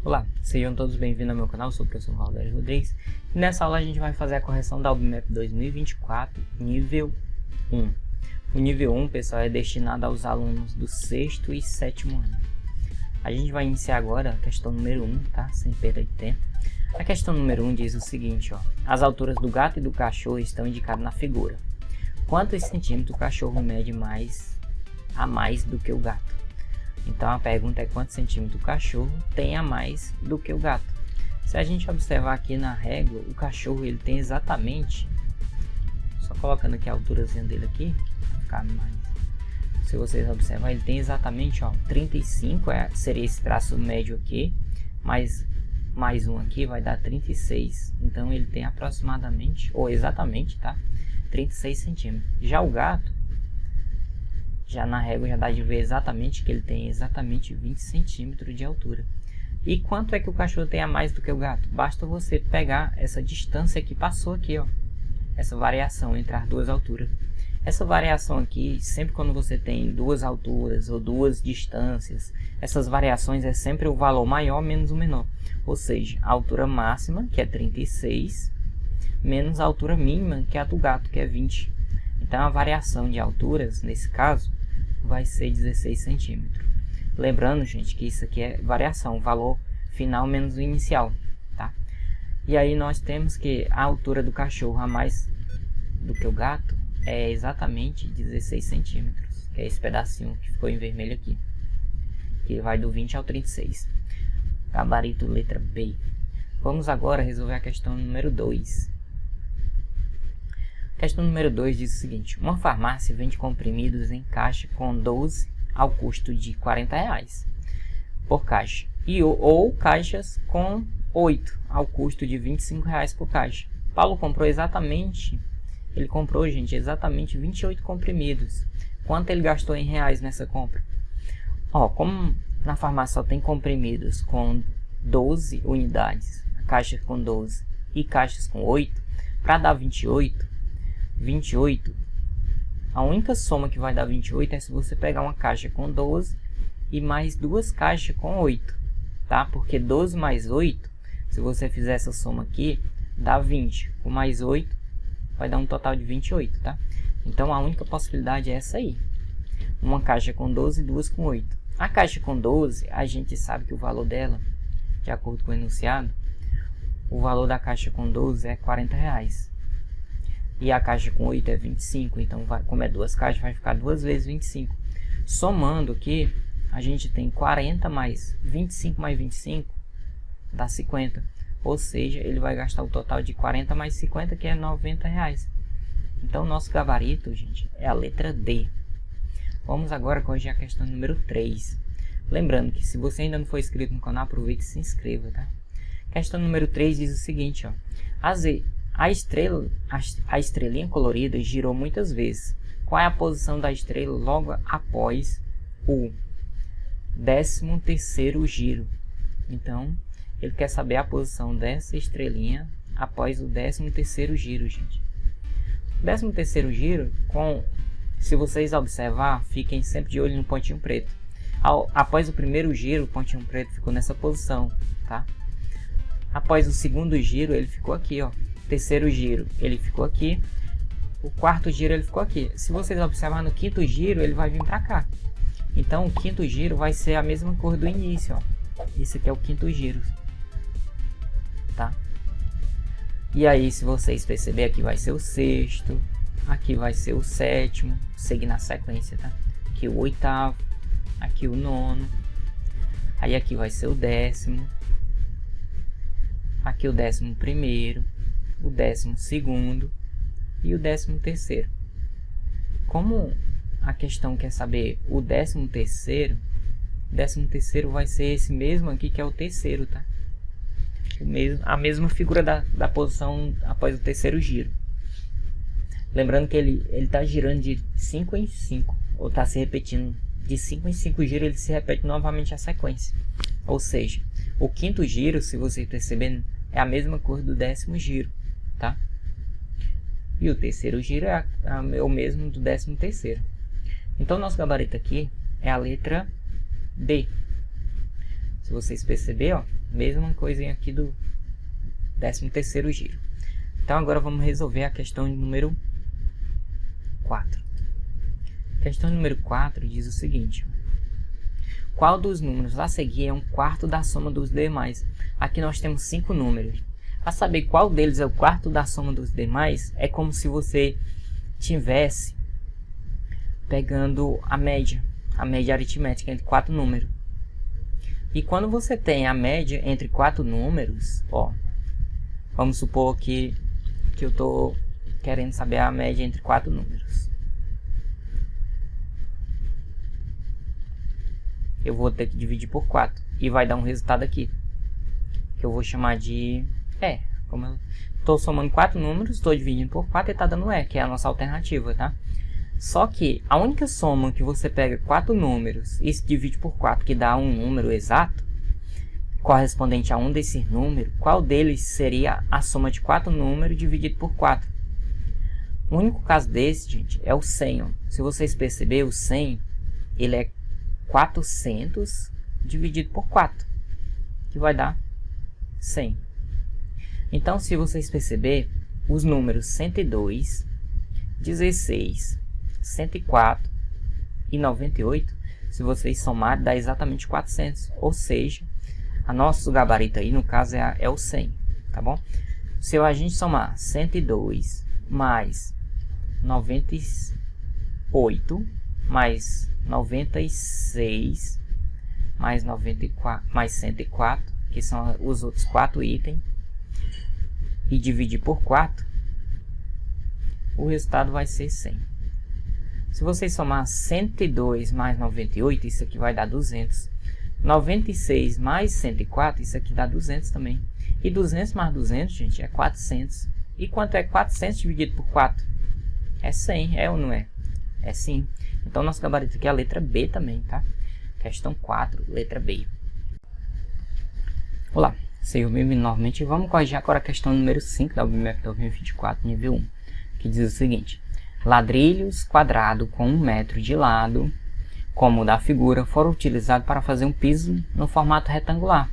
Olá, sejam todos bem-vindos ao meu canal, eu sou o professor Valdério Rodrigues e nessa aula a gente vai fazer a correção da UBMAP 2024, nível 1. O nível 1, pessoal, é destinado aos alunos do 6º e 7º ano. A gente vai iniciar agora a questão número 1, tá? Sem perda de tempo. A questão número 1 diz o seguinte, ó. As alturas do gato e do cachorro estão indicadas na figura. Quantos centímetros o cachorro mede a mais do que o gato? Então a pergunta é quantos centímetros o cachorro tem a mais do que o gato. Se a gente observar aqui na régua, o cachorro ele tem exatamente, só colocando aqui a alturazinha dele aqui, para ficar mais. Se vocês observarem, ele tem exatamente, ó, 35, seria esse traço médio aqui, mais um aqui vai dar 36. Então ele tem aproximadamente, ou exatamente, tá? 36 centímetros. Já o gato, já na régua já dá de ver exatamente que ele tem exatamente 20 centímetros de altura. E quanto é que o cachorro tem a mais do que o gato? Basta você pegar essa distância que passou aqui, ó. Essa variação entre as duas alturas. Essa variação aqui, sempre quando você tem duas alturas ou duas distâncias, essas variações é sempre o valor maior menos o menor. Ou seja, a altura máxima, que é 36, menos a altura mínima, que é a do gato, que é 20. Então a variação de alturas, nesse caso, vai ser 16 centímetros. Lembrando, gente, que isso aqui é variação, valor final menos o inicial, tá? E aí nós temos que a altura do cachorro a mais do que o gato é exatamente 16 centímetros, que é esse pedacinho que ficou em vermelho aqui, que vai do 20 ao 36. Gabarito letra B. Vamos agora resolver a questão número 2. Questão número 2 diz o seguinte: uma farmácia vende comprimidos em caixa com 12 ao custo de R$40 por caixa ou caixas com 8 ao custo de R$25 por caixa. Paulo comprou exatamente, gente, exatamente 28 comprimidos. Quanto ele gastou em reais nessa compra? Ó, como na farmácia só tem comprimidos com 12 unidades, caixas com 12 e caixas com 8, para dar 28, a única soma que vai dar 28 é se você pegar uma caixa com 12 e mais duas caixas com 8, tá? Porque 12 mais 8, se você fizer essa soma aqui, dá 20. Com mais 8, vai dar um total de 28, tá? Então a única possibilidade é essa aí. Uma caixa com 12 e duas com 8. A caixa com 12, a gente sabe que o valor dela, de acordo com o enunciado, o valor da caixa com 12 é R$40. E a caixa com 8 é 25, então como é duas caixas, vai ficar 2 vezes 25. Somando aqui, a gente tem 40 mais 25 mais 25, dá 50. Ou seja, ele vai gastar o total de 40 mais 50, que é R$90. Então, nosso gabarito, gente, é a letra D. Vamos agora corrigir a questão número 3. Lembrando que se você ainda não for inscrito no canal, aproveite e se inscreva, tá? Questão número 3 diz o seguinte, ó. A estrelinha colorida girou muitas vezes. Qual é a posição da estrela logo após o 13º giro? Então, ele quer saber a posição dessa estrelinha após o 13º giro, gente. O 13º giro, se vocês observar, fiquem sempre de olho no pontinho preto. Após o primeiro giro, o pontinho preto ficou nessa posição, tá? Após o segundo giro, ele ficou aqui, ó. Terceiro giro, ele ficou aqui. O quarto giro, ele ficou aqui. Se vocês observarem no quinto giro, ele vai vir para cá. Então, o quinto giro vai ser a mesma cor do início, ó. Esse aqui é o quinto giro, tá? E aí, se vocês perceberem, aqui vai ser o sexto, aqui vai ser o sétimo, seguir na sequência, tá? Aqui o oitavo, aqui o nono, aí aqui vai ser o 10º, aqui o 11º, o 12º e o 13º. Como a questão quer saber o 13º, vai ser esse mesmo aqui que é o terceiro, tá? A mesma figura da posição após o terceiro giro. Lembrando que ele está girando de 5 em 5, ou está se repetindo de 5 em 5 giros, ele se repete novamente a sequência. Ou seja, o quinto giro, se vocês perceberem, é a mesma cor do 10º giro, tá? E o terceiro giro é o mesmo do 13º. Então, nosso gabarito aqui é a letra D. Se vocês perceberem, ó, Mesma coisinha aqui do 13º giro. Então agora vamos resolver a questão número 4. A questão número 4 diz o seguinte: qual dos números a seguir é um quarto da soma dos demais? Aqui nós temos 5 números. Para saber qual deles é o quarto da soma dos demais, é como se você tivesse pegando a média aritmética entre 4 números. E quando você tem a média entre 4 números, ó, vamos supor que eu estou querendo saber a média entre 4 números. Eu vou ter que dividir por 4 e vai dar um resultado aqui, que eu vou chamar de como eu estou somando 4 números, estou dividindo por 4 e está dando que é a nossa alternativa, tá? Só que a única soma que você pega 4 números e se divide por 4, que dá um número exato, correspondente a um desses números, qual deles seria a soma de 4 números dividido por 4? O único caso desse, gente, é o 100. Ó. Se vocês perceberem, o 100, ele é 400 dividido por 4, que vai dar 100. Então, se vocês perceberem, os números 102, 16, 104 e 98, se vocês somarem, dá exatamente 400. Ou seja, a nosso gabarito aí, no caso, é o 100, tá bom? Se a gente somar 102 mais 98 mais 96 mais 94 mais 104, que são os outros 4 itens, e dividir por 4, o resultado vai ser 100. Se vocês somar 102 mais 98, isso aqui vai dar 200. 96 mais 104, isso aqui dá 200 também. E 200 mais 200, gente, é 400. E quanto é 400 dividido por 4? É 100, é ou não é? É sim. Então, nosso gabarito aqui é a letra B também, tá? Questão 4, letra B. Olá, sou eu mesmo novamente. Vamos corrigir agora a questão número 5 da UBMEP 2024, nível 1, que diz o seguinte: ladrilhos quadrados com 1 metro de lado, como o da figura, foram utilizados para fazer um piso no formato retangular.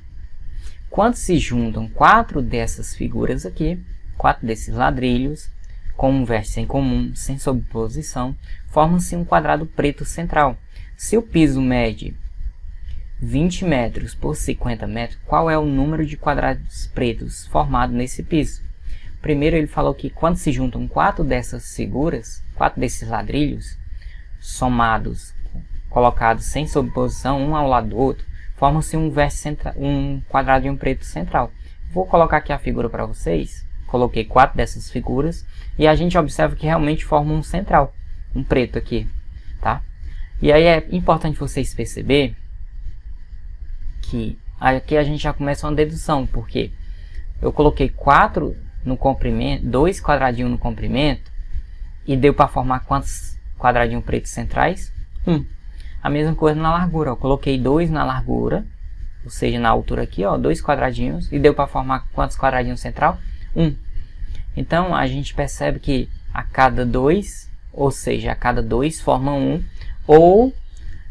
Quando se juntam 4 dessas figuras aqui, 4 desses ladrilhos, com um vértice em comum, sem sobreposição, forma-se um quadrado preto central. Se o piso mede 20 metros por 50 metros, qual é o número de quadrados pretos formado nesse piso? Primeiro ele falou que quando se juntam 4 dessas figuras, 4 desses ladrilhos, somados, colocados sem sobreposição, um ao lado do outro, forma-se um vértice central, um quadradinho preto central. Vou colocar aqui a figura para vocês. Coloquei 4 dessas figuras e a gente observa que realmente forma um central, um preto aqui, tá? E aí é importante vocês perceber que aqui a gente já começa uma dedução, porque eu coloquei 4 no comprimento, 2 quadradinhos no comprimento, e deu para formar quantos quadradinhos pretos centrais? 1. A mesma coisa na largura, eu coloquei 2 na largura, ou seja, na altura aqui, ó, 2 quadradinhos, e deu para formar quantos quadradinhos central? 1. Então a gente percebe que a cada 2, ou seja, a cada 2 forma 1, ou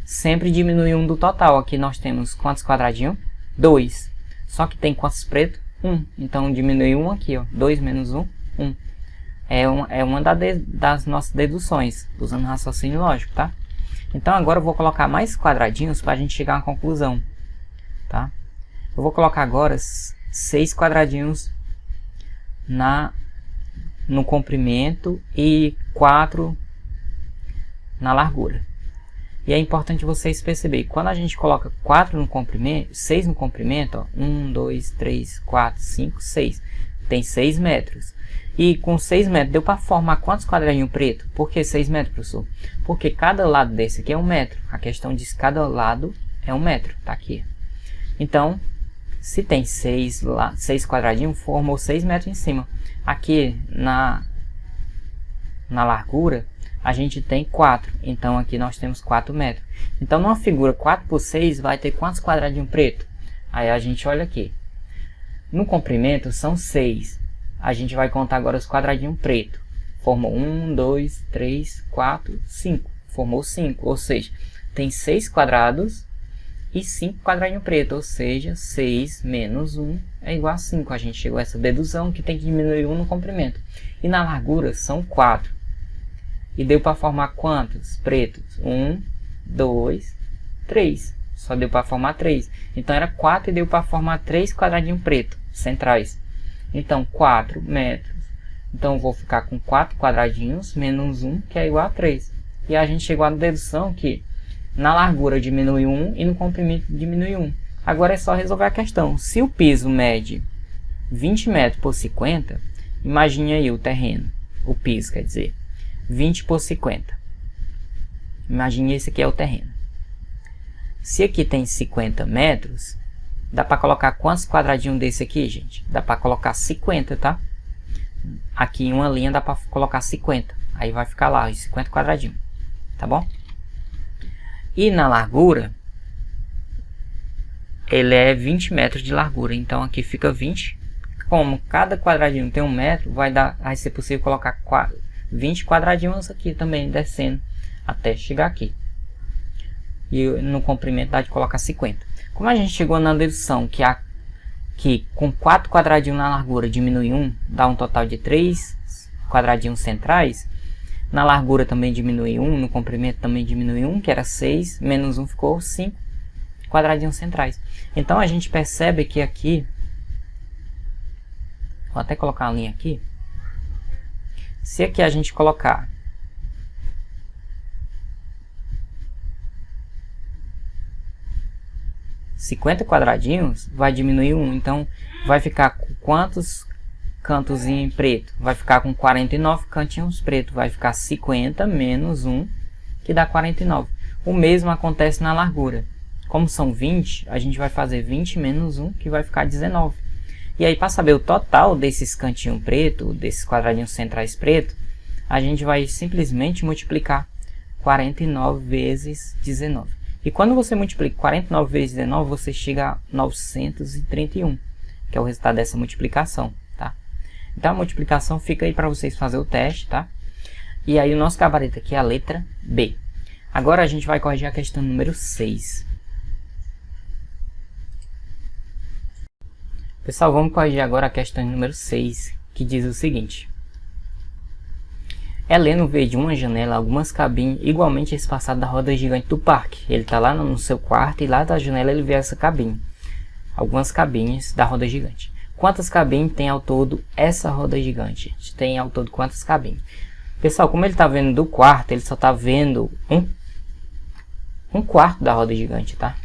sempre diminui 1 do total. Aqui nós temos quantos quadradinhos? 2. Só que tem quantos pretos? 1. Então diminui 1 aqui, ó. 2 menos 1, 1. É uma das nossas deduções, usando raciocínio lógico, tá? Então agora eu vou colocar mais quadradinhos para a gente chegar a uma conclusão, tá? Eu vou colocar agora 6 quadradinhos no comprimento e 4 na largura. E é importante vocês perceberem, quando a gente coloca 4 no comprimento, 6 no comprimento, ó, 1, 2, 3, 4, 5, 6, tem 6 metros. E com 6 metros deu para formar quantos quadradinhos pretos? Por que 6 metros, professor? Porque cada lado desse aqui é 1 metro. A questão diz que cada lado é 1 metro, tá aqui. Então, se tem 6 quadradinhos, formou 6 metros em cima. Aqui na largura, a gente tem 4. Então, aqui nós temos 4 metros. Então, numa figura 4 por 6, vai ter quantos quadradinhos pretos? Aí a gente olha aqui. No comprimento, são 6. A gente vai contar agora os quadradinhos pretos. Formou 1, 2, 3, 4, 5. Formou 5. Ou seja, tem 6 quadrados e 5 quadradinho preto, ou seja, 6 menos 1 é igual a 5. A gente chegou a essa dedução que tem que diminuir 1 no comprimento. E na largura são 4. E deu para formar quantos pretos? 1, 2, 3. Só deu para formar 3. Então era 4 e deu para formar 3 quadradinhos pretos centrais. Então 4 metros. Então eu vou ficar com 4 quadradinhos menos 1, que é igual a 3. E a gente chegou à dedução que na largura diminui 1 e no comprimento diminui 1. Agora é só resolver a questão. Se o piso mede 20 metros por 50, imagine aí o terreno, o piso quer dizer, 20 por 50. Imagine esse aqui é o terreno. Se aqui tem 50 metros, dá para colocar quantos quadradinhos desse aqui, gente? Dá para colocar 50, tá? Aqui em uma linha dá para colocar 50. Aí vai ficar lá os 50 quadradinhos, tá bom? E na largura, ele é 20 metros de largura. Então aqui fica 20. Como cada quadradinho tem 1 metro, vai ser possível colocar 20 quadradinhos aqui também, descendo até chegar aqui. E no comprimento dá de colocar 50. Como a gente chegou na dedução que com 4 quadradinhos na largura diminui 1, dá um total de 3 quadradinhos centrais. Na largura também diminui 1, no comprimento também diminui 1, que era 6, menos 1 ficou 5 quadradinhos centrais. Então a gente percebe que aqui, vou até colocar uma linha aqui, se aqui a gente colocar $50 quadradinhos, vai diminuir 1, então vai ficar com quantos cantos em preto? Vai ficar com 49 cantinhos pretos, vai ficar 50 menos 1, que dá 49. O mesmo acontece na largura. Como são 20, a gente vai fazer 20 menos 1, que vai ficar 19. E aí, para saber o total desses cantinhos pretos, desses quadradinhos centrais pretos, a gente vai simplesmente multiplicar 49 vezes 19. E quando você multiplica 49 vezes 19, você chega a 931, que é o resultado dessa multiplicação, tá? Então a multiplicação fica aí para vocês fazerem o teste, tá? E aí o nosso gabarito aqui é a letra B. Agora a gente vai corrigir a questão número 6. Pessoal, vamos corrigir agora a questão número 6, que diz o seguinte. Heleno vê de uma janela algumas cabines igualmente espaçadas da roda gigante do parque. Ele está lá no seu quarto e lá da janela ele vê essa cabine. Algumas cabines da roda gigante. Quantas cabines tem ao todo essa roda gigante? Tem ao todo quantas cabines? Pessoal, como ele está vendo do quarto, ele só está vendo um quarto da roda gigante, tá?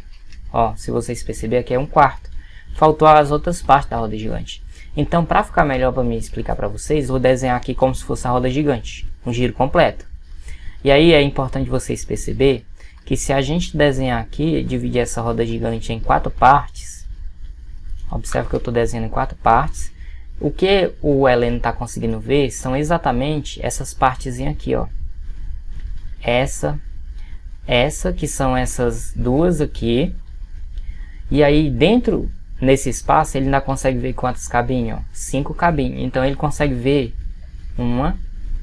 Ó, se vocês perceberem aqui é um quarto. Faltou as outras partes da roda gigante. Então, para ficar melhor para me explicar para vocês, vou desenhar aqui como se fosse a roda gigante, um giro completo. E aí é importante vocês perceber que se a gente desenhar aqui, dividir essa roda gigante em 4 partes, observe que eu estou desenhando em 4 partes, o que o Heleno está conseguindo ver são exatamente essas partezinhas aqui, ó. Essa, que são essas duas aqui, e aí dentro nesse espaço ele ainda consegue ver quantas cabines, ó? 5 cabines. Então ele consegue ver 1,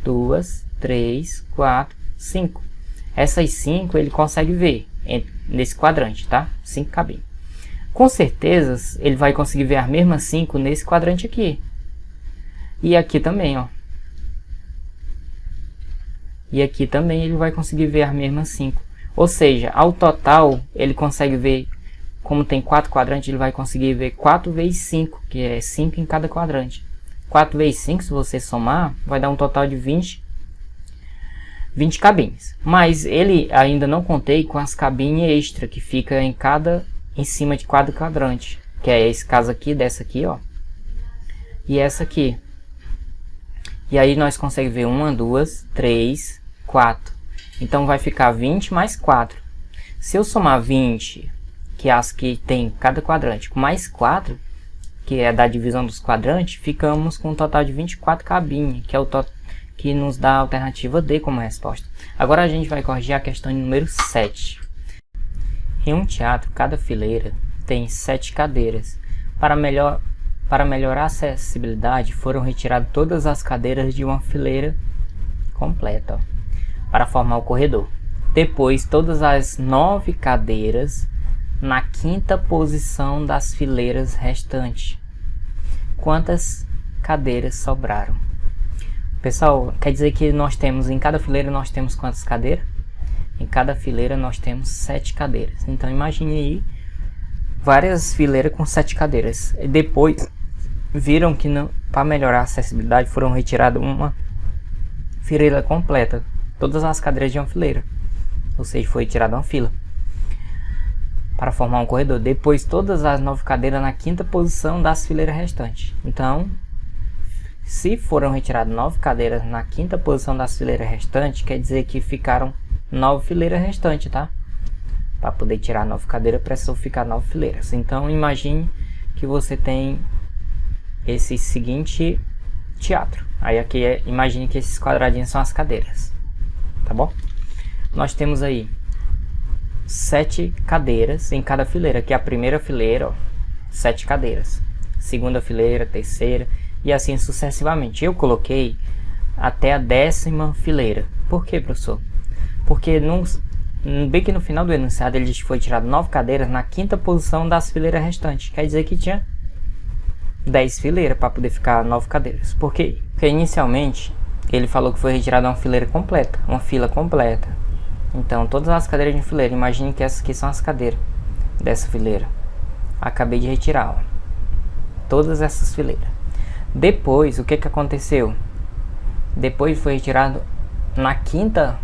2, 3, 4, 5. Essas 5 ele consegue ver nesse quadrante, tá? 5 cabines. Com certeza ele vai conseguir ver as mesmas 5 nesse quadrante aqui. E aqui também, ó. E aqui também ele vai conseguir ver as mesmas 5. Ou seja, ao total ele consegue ver. Como tem 4 quadrantes, ele vai conseguir ver 4 vezes 5, que é 5 em cada quadrante. 4 vezes 5, se você somar, vai dar um total de 20 cabines. Mas ele ainda não contei com as cabines extra, que fica em cima de cada quadrante. Que é esse caso aqui, dessa aqui, ó. E essa aqui. E aí nós conseguimos ver 1, 2, 3, 4. Então vai ficar 20 mais 4. Se eu somar 20... que é as que tem cada quadrante, com mais 4, que é da divisão dos quadrantes, ficamos com um total de 24 cabines, que é o que nos dá a alternativa D como resposta. Agora a gente vai corrigir a questão número 7. Em um teatro, cada fileira tem 7 cadeiras. Para melhorar a acessibilidade, foram retiradas todas as cadeiras de uma fileira completa, ó, para formar o corredor. Depois, todas as 9 cadeiras na quinta posição das fileiras restantes, quantas cadeiras sobraram? Pessoal, quer dizer que nós temos, em cada fileira nós temos quantas cadeiras? Em cada fileira nós temos 7 cadeiras. Então imagine aí várias fileiras com 7 cadeiras. E depois viram que para melhorar a acessibilidade foram retiradas uma fileira completa, todas as cadeiras de uma fileira, ou seja, foi retirada uma fila para formar um corredor. Depois todas as 9 cadeiras na quinta posição das fileiras restantes. Então, se foram retiradas 9 cadeiras na quinta posição das fileiras restantes, quer dizer que ficaram 9 fileiras restantes, tá? Para poder tirar 9 cadeiras, precisou ficar 9 fileiras. Então, imagine que você tem esse seguinte teatro. Aí aqui imagine que esses quadradinhos são as cadeiras, tá bom? Nós temos aí 7 cadeiras em cada fileira. Aqui a primeira fileira, ó, 7 cadeiras. Segunda fileira, terceira e assim sucessivamente. Eu coloquei até a 10ª fileira. Por que, professor? Porque bem que no final do enunciado ele diz que foi tirado 9 cadeiras na quinta posição das fileiras restantes. Quer dizer que tinha 10 fileiras para poder ficar 9 cadeiras. Por quê? Porque inicialmente ele falou que foi retirada uma fileira completa, uma fila completa. Então todas as cadeiras de fileira, imagine que essas aqui são as cadeiras dessa fileira. Acabei de retirar, ó, todas essas fileiras. Depois, o que aconteceu? Depois foi retirado na quinta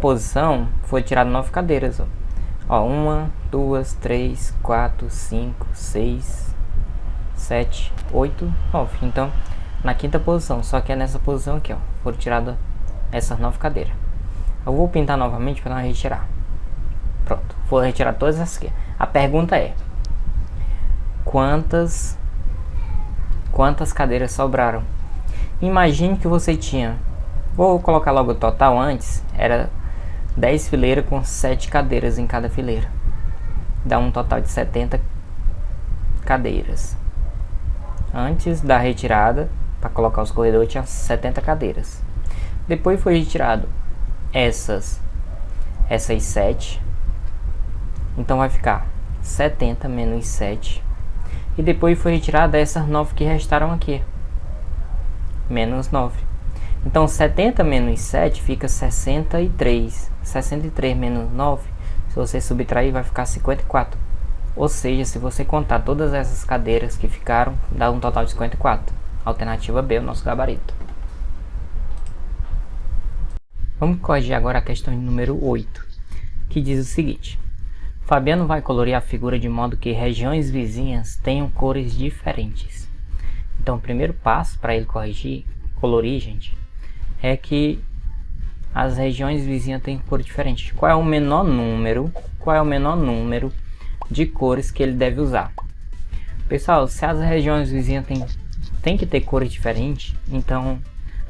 posição, foi tirado 9 cadeiras, ó. Ó, 1, 2, 3, 4, 5, 6, 7, 8, 9. Então, na quinta posição, só que é nessa posição aqui, ó, foram tiradas essas 9 cadeiras. Eu vou pintar novamente para não retirar. Pronto, vou retirar todas essas aqui. A pergunta é: quantas cadeiras sobraram? Imagine que você tinha, vou colocar logo o total antes, era 10 fileiras com 7 cadeiras em cada fileira. Dá um total de 70 cadeiras. Antes da retirada, para colocar os corredores, tinha 70 cadeiras. Depois foi retirado essas 7. Então vai ficar 70 menos 7. E depois foi retirada essas 9 que restaram aqui. Menos 9. Então 70 menos 7 fica 63. 63 menos 9, se você subtrair, vai ficar 54. Ou seja, se você contar todas essas cadeiras que ficaram, dá um total de 54. Alternativa B, o nosso gabarito. Vamos corrigir agora a questão número 8, que diz o seguinte: Fabiano vai colorir a figura de modo que regiões vizinhas tenham cores diferentes. Então o primeiro passo para ele colorir, gente, é que as regiões vizinhas têm cor diferente. Qual é o menor número de cores que ele deve usar? Pessoal, se as regiões vizinhas têm que ter cores diferentes, então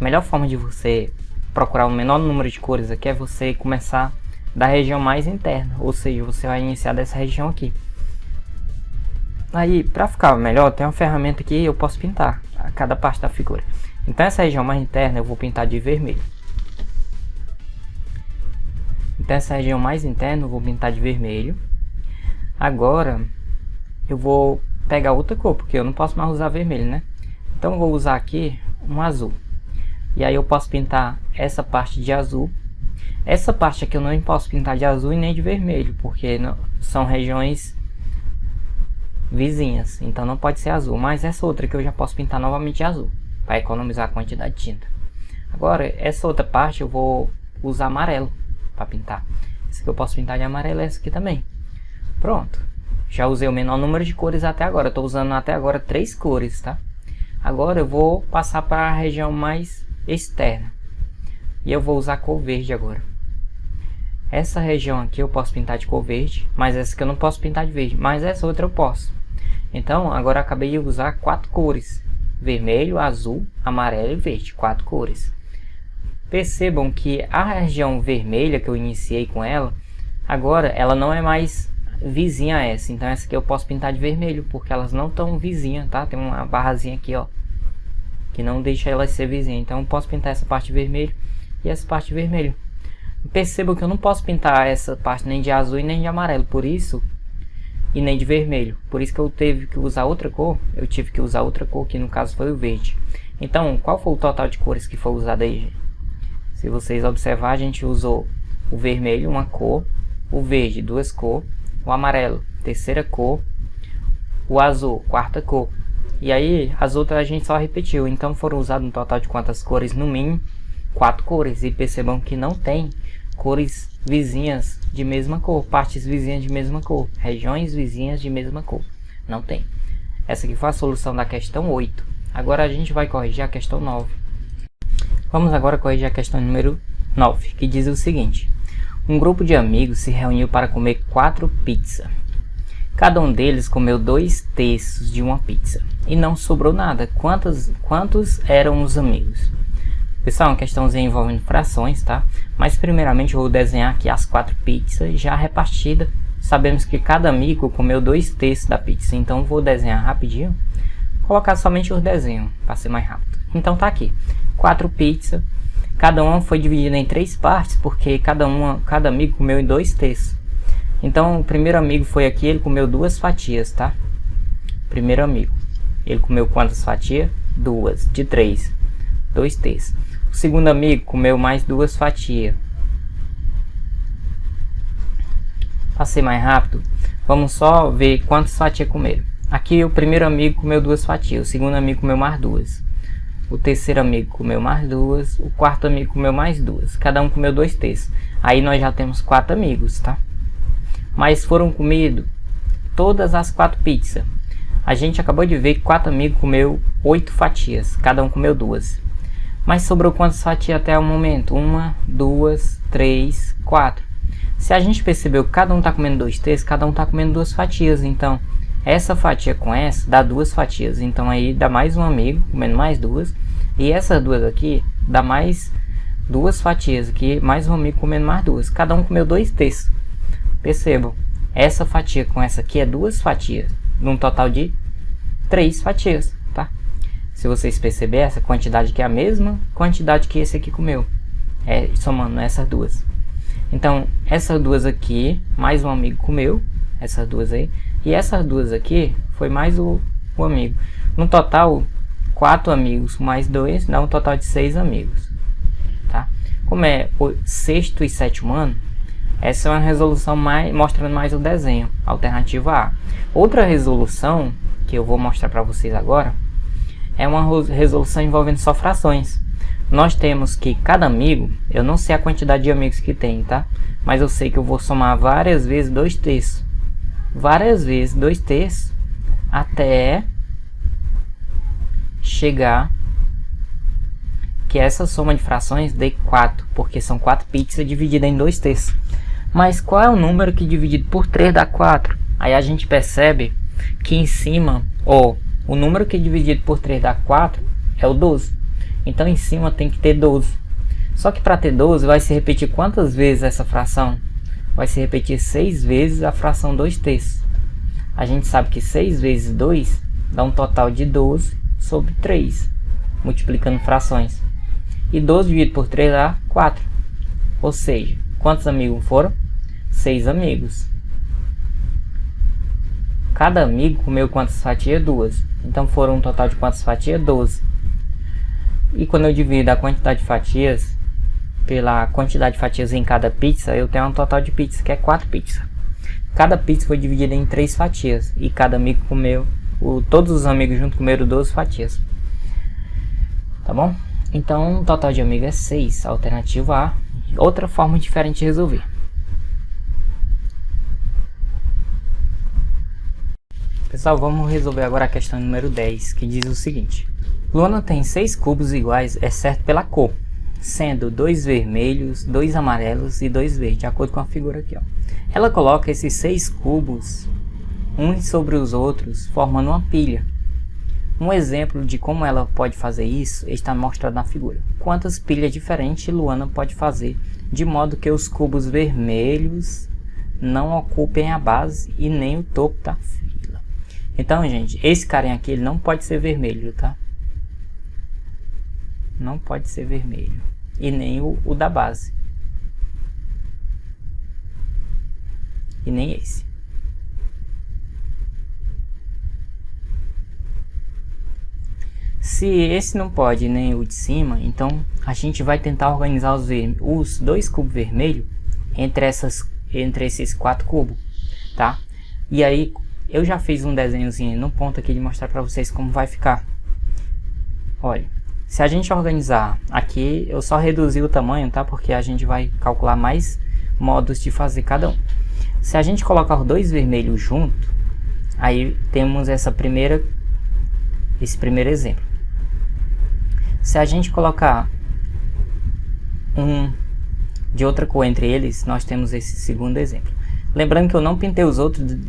a melhor forma de você procurar o menor número de cores aqui é você começar da região mais interna, ou seja, você vai iniciar dessa região aqui. Aí, para ficar melhor, tem uma ferramenta que eu posso pintar a cada parte da figura. Então essa região mais interna eu vou pintar de vermelho. Então essa região mais interna eu vou pintar de vermelho. Agora eu vou pegar outra cor, porque eu não posso mais usar vermelho, né? Então eu vou usar aqui um azul. E aí eu posso pintar essa parte de azul. Essa parte aqui eu não posso pintar de azul e nem de vermelho, porque são regiões vizinhas, então não pode ser azul. Mas essa outra que eu já posso pintar novamente de azul, para economizar a quantidade de tinta. Agora essa outra parte eu vou usar amarelo para pintar. Essa aqui eu posso pintar de amarelo, essa aqui também. Pronto, já usei o menor número de cores até agora. Estou usando até agora 3 cores, tá? Agora eu vou passar para a região mais externa e eu vou usar cor verde agora. Essa região aqui eu posso pintar de cor verde, mas essa aqui eu não posso pintar de verde, mas essa outra eu posso. Então agora eu acabei de usar 4 cores: vermelho, azul, amarelo e verde. 4 cores. Percebam que a região vermelha que eu iniciei com ela, agora ela não é mais vizinha a essa. Então essa aqui eu posso pintar de vermelho, porque elas não estão vizinhas, tá? Tem uma barrazinha aqui, ó, que não deixa elas ser vizinhas. Então eu posso pintar essa parte de vermelho e essa parte de vermelho. Percebam que eu não posso pintar essa parte nem de azul e nem de amarelo. Por isso e nem de vermelho. Por isso que eu tive que usar outra cor. Que no caso foi o verde. Então, qual foi o total de cores que foi usado aí, gente? Se vocês observar, a gente usou o vermelho, uma cor, o verde, duas cores, o amarelo, terceira cor, o azul, quarta cor. E aí, as outras a gente só repetiu. Então, foram usados um total de quantas cores? No mínimo, 4 cores. E percebam que não tem cores vizinhas de mesma cor, partes vizinhas de mesma cor, regiões vizinhas de mesma cor. Não tem. Essa aqui foi a solução da questão 8. Agora a gente vai corrigir a questão 9. Vamos agora corrigir a questão número 9, que diz o seguinte. Um grupo de amigos se reuniu para comer 4 pizzas. Cada um deles comeu 2/3 de uma pizza. E não sobrou nada. Quantos eram os amigos? Pessoal, uma questãozinha envolvendo frações, tá? Mas primeiramente eu vou desenhar aqui as 4 pizzas já repartidas. Sabemos que cada amigo comeu 2/3 da pizza. Então vou desenhar rapidinho. Colocar somente os desenhos para ser mais rápido. Então tá aqui. 4 pizzas. Cada uma foi dividida em 3 partes. Porque cada amigo comeu em 2/3. Então o primeiro amigo foi aqui. Ele comeu 2 fatias, tá? Primeiro amigo. Ele comeu quantas fatias? 2. De 3. 2/3. O segundo amigo comeu mais 2 fatias. Para ser mais rápido, vamos só ver quantas fatias comeram. Aqui o primeiro amigo comeu 2 fatias. O segundo amigo comeu mais 2. O terceiro amigo comeu mais 2. O quarto amigo comeu mais 2. Cada um comeu 2/3. Aí nós já temos 4 amigos, tá? Mas foram comidos todas as 4 pizzas. A gente acabou de ver que 4 amigos comeu 8 fatias. Cada um comeu 2. Mas sobrou quantas fatias até o momento? 1, 2, 3, 4. Se a gente percebeu que cada um está comendo 2/3, cada um está comendo 2 fatias. Então, essa fatia com essa dá 2 fatias. Então, aí dá mais um amigo comendo mais 2. E essas 2 aqui dá mais 2 fatias aqui. Mais um amigo comendo mais 2. Cada um comeu 2/3. Percebam, essa fatia com essa aqui é 2 fatias. Num total de 3 fatias, tá? Se vocês perceberem, essa quantidade aqui é a mesma quantidade que esse aqui comeu. Somando essas 2. Então, essas 2 aqui, mais um amigo comeu. Essas 2 aí. E essas 2 aqui, foi mais o amigo. No total, 4 amigos mais 2, dá um total de 6 amigos. Tá? Como é o 6º e 7º ano, essa é uma resolução mostrando mais o desenho. Alternativa A. Outra resolução, que eu vou mostrar para vocês agora, é uma resolução envolvendo só frações. Nós temos que cada amigo, eu não sei a quantidade de amigos que tem, tá? Mas eu sei que eu vou somar várias vezes 2/3. Várias vezes 2/3 até chegar que essa soma de frações dê 4, porque são 4 pizzas divididas em 2/3. Mas qual é o número que dividido por 3 dá 4? Aí a gente percebe que em cima, o número que dividido por 3 dá 4 é o 12. Então em cima tem que ter 12. Só que para ter 12 vai se repetir quantas vezes essa fração? Vai se repetir 6 vezes a fração 2/3. A gente sabe que 6 vezes 2 dá um total de 12 sobre 3, multiplicando frações. E 12 dividido por 3 dá 4. Ou seja, quantos amigos foram? 6 amigos. Cada amigo comeu quantas fatias? 2. Então foram um total de quantas fatias? 12. E quando eu divido a quantidade de fatias pela quantidade de fatias em cada pizza, eu tenho um total de pizza, que é 4 pizzas. Cada pizza foi dividida em 3 fatias. E cada amigo comeu, todos os amigos juntos comeram 12 fatias. Tá bom? Então o total de amigos é 6. Alternativa A. Outra forma diferente de resolver. Pessoal, vamos resolver agora a questão número 10, que diz o seguinte. Luana tem 6 cubos iguais, exceto pela cor, sendo 2 vermelhos, 2 amarelos e 2 verdes, de acordo com a figura aqui, ó. Ela coloca esses 6 cubos uns sobre os outros, formando uma pilha. Um exemplo de como ela pode fazer isso está mostrado na figura. Quantas pilhas diferentes Luana pode fazer, de modo que os cubos vermelhos não ocupem a base e nem o topo da fila. Então, gente, esse carinha aqui ele não pode ser vermelho, tá? Não pode ser vermelho. E nem o da base. E nem esse. Se esse não pode nem o de cima, então a gente vai tentar organizar os dois cubos vermelhos entre esses 4 cubos, tá? E aí eu já fiz um desenhozinho no ponto aqui de mostrar para vocês como vai ficar. Olha, se a gente organizar aqui, eu só reduzi o tamanho, tá? Porque a gente vai calcular mais modos de fazer cada um. Se a gente colocar os dois vermelhos junto, aí temos esse primeiro exemplo. Se a gente colocar um de outra cor entre eles, nós temos esse segundo exemplo. Lembrando que eu não pintei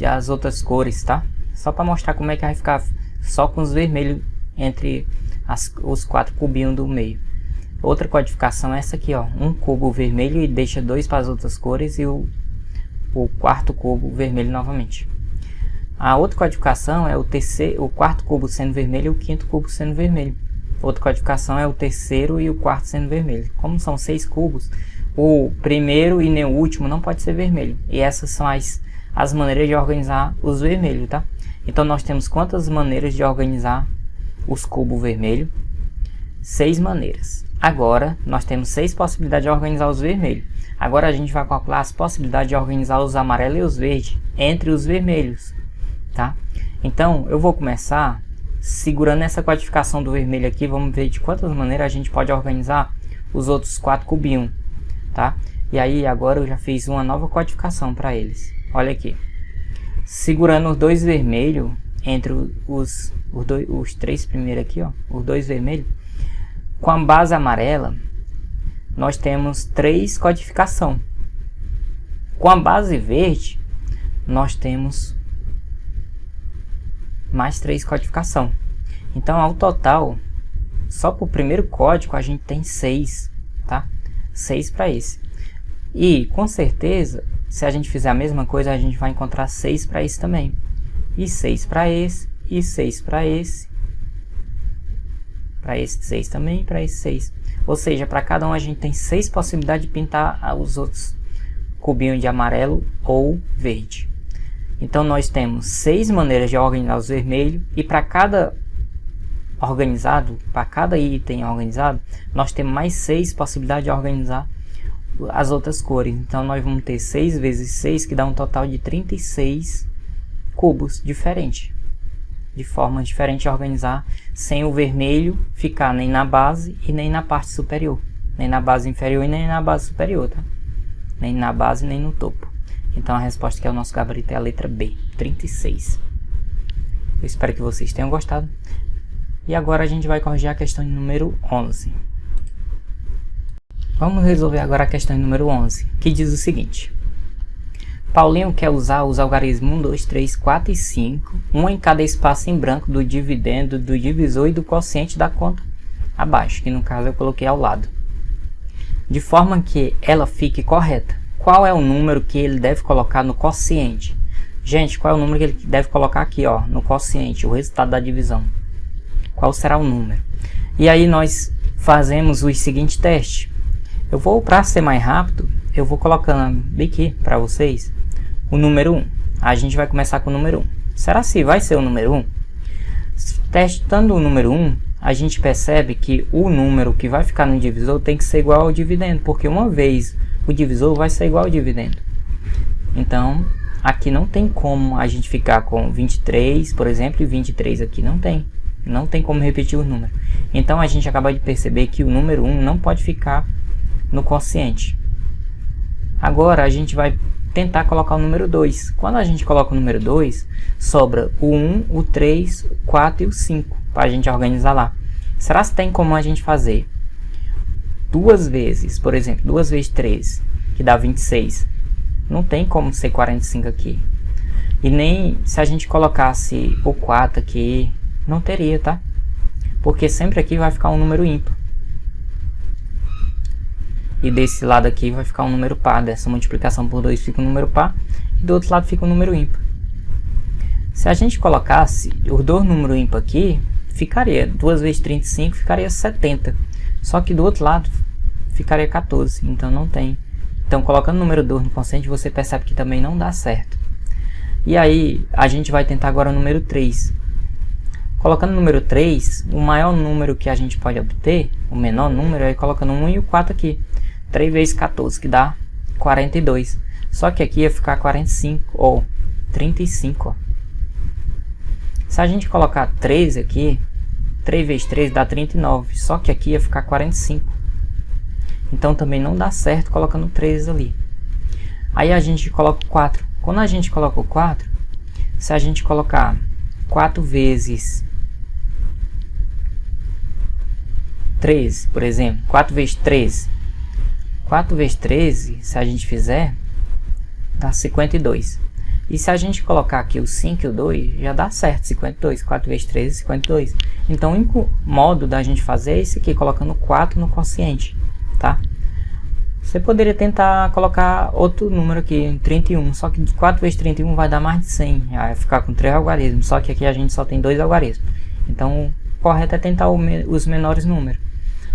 as outras cores, tá? Só para mostrar como é que vai ficar só com os vermelhos entre os 4 cubinhos do meio. Outra codificação é essa aqui, ó. Um cubo vermelho e deixa 2 para as outras cores e o quarto cubo vermelho novamente. A outra codificação é o quarto cubo sendo vermelho e o quinto cubo sendo vermelho. Outra codificação é o terceiro e o quarto sendo vermelho. Como são 6 cubos, o primeiro e nem o último não pode ser vermelho. E essas são as maneiras de organizar os vermelhos, tá? Então nós temos quantas maneiras de organizar os cubos vermelhos? 6 maneiras. Agora nós temos 6 possibilidades de organizar os vermelhos. Agora a gente vai calcular as possibilidades de organizar os amarelos e os verdes entre os vermelhos, tá? Então eu vou começar segurando essa codificação do vermelho aqui. Vamos ver de quantas maneiras a gente pode organizar os outros 4 cubinhos, tá? E aí agora eu já fiz uma nova codificação para eles. Olha aqui, segurando os dois vermelhos entre os 3 primeiros aqui, ó, os dois vermelhos, com a base amarela nós temos 3 codificação. Com a base verde nós temos mais 3 codificação. Então ao total, só para o primeiro código a gente tem 6, tá? 6 para esse. E com certeza, se a gente fizer a mesma coisa, a gente vai encontrar 6 para esse também. E 6 para esse, e 6 para esse. Para esse 6 também, para esse 6. Ou seja, para cada um a gente tem 6 possibilidades de pintar os outros cubinhos de amarelo ou verde. Então nós temos 6 maneiras de organizar os vermelhos. E para cada item organizado, nós temos mais 6 possibilidades de organizar as outras cores. Então nós vamos ter 6 vezes 6, que dá um total de 36 cubos diferentes, de forma diferente de organizar, sem o vermelho ficar nem na base e nem na parte superior, nem na base inferior e nem na base superior, tá? Nem na base nem no topo. Então a resposta que é o nosso gabarito é a letra B, 36. Eu espero que vocês tenham gostado. E agora a gente vai corrigir a questão número 11. Vamos resolver agora a questão número 11, que diz o seguinte: Paulinho quer usar os algarismos 1, 2, 3, 4 e 5, um em cada espaço em branco do dividendo, do divisor e do quociente da conta abaixo, que no caso eu coloquei ao lado, de forma que ela fique correta. Qual é o número que ele deve colocar no quociente? Gente, qual é o número que ele deve colocar aqui, ó, no quociente, o resultado da divisão? Qual será o número? E aí nós fazemos o seguinte teste. Eu vou, para ser mais rápido, eu vou colocando aqui para vocês o número 1. A gente vai começar com o número 1. Será se vai ser o número 1? Testando o número 1, a gente percebe que o número que vai ficar no divisor tem que ser igual ao dividendo, porque uma vez o divisor vai ser igual ao dividendo. Então, aqui não tem como a gente ficar com 23, por exemplo, e 23 aqui não tem. Não tem como repetir o número. Então, a gente acaba de perceber que o número 1 não pode ficar no quociente. Agora, a gente vai tentar colocar o número 2. Quando a gente coloca o número 2, sobra o 1, o 3, o 4 e o 5, para a gente organizar lá. Será que tem como a gente fazer duas vezes, por exemplo, 2 vezes 3, que dá 26? Não tem como ser 45 aqui. E nem se a gente colocasse o 4 aqui, não teria, tá? Porque sempre aqui vai ficar um número ímpar. E desse lado aqui vai ficar um número par. Dessa multiplicação por 2 fica um número par. E do outro lado fica um número ímpar. Se a gente colocasse os dois números ímpar aqui, ficaria 2 vezes 35, ficaria 70. Só que do outro lado ficaria 14. Então não tem. Então colocando o número 2 no quociente, você percebe que também não dá certo. E aí a gente vai tentar agora o número 3. Colocando o número 3, o maior número que a gente pode obter, o menor número, é colocando 1 e o 4 aqui. 3 vezes 14, que dá 42. Só que aqui ia ficar 45, ou 35, ó. Se a gente colocar 3 aqui, 3 vezes 3 dá 39, só que aqui ia ficar 45. Então também não dá certo colocando 3 ali. Aí a gente coloca o 4. Quando a gente coloca o 4, se a gente colocar 4 vezes 13, por exemplo, 4 vezes 13. 4 vezes 13, se a gente fizer, dá 52. E se a gente colocar aqui o 5 e o 2, já dá certo, 52. 4 vezes 13, 52. Então o único modo da gente fazer é esse aqui, colocando 4 no quociente, tá? Você poderia tentar colocar outro número aqui, 31, só que 4 vezes 31 vai dar mais de 100, vai ficar com 3 algarismos, só que aqui a gente só tem 2 algarismos. Então o correto é tentar os menores números.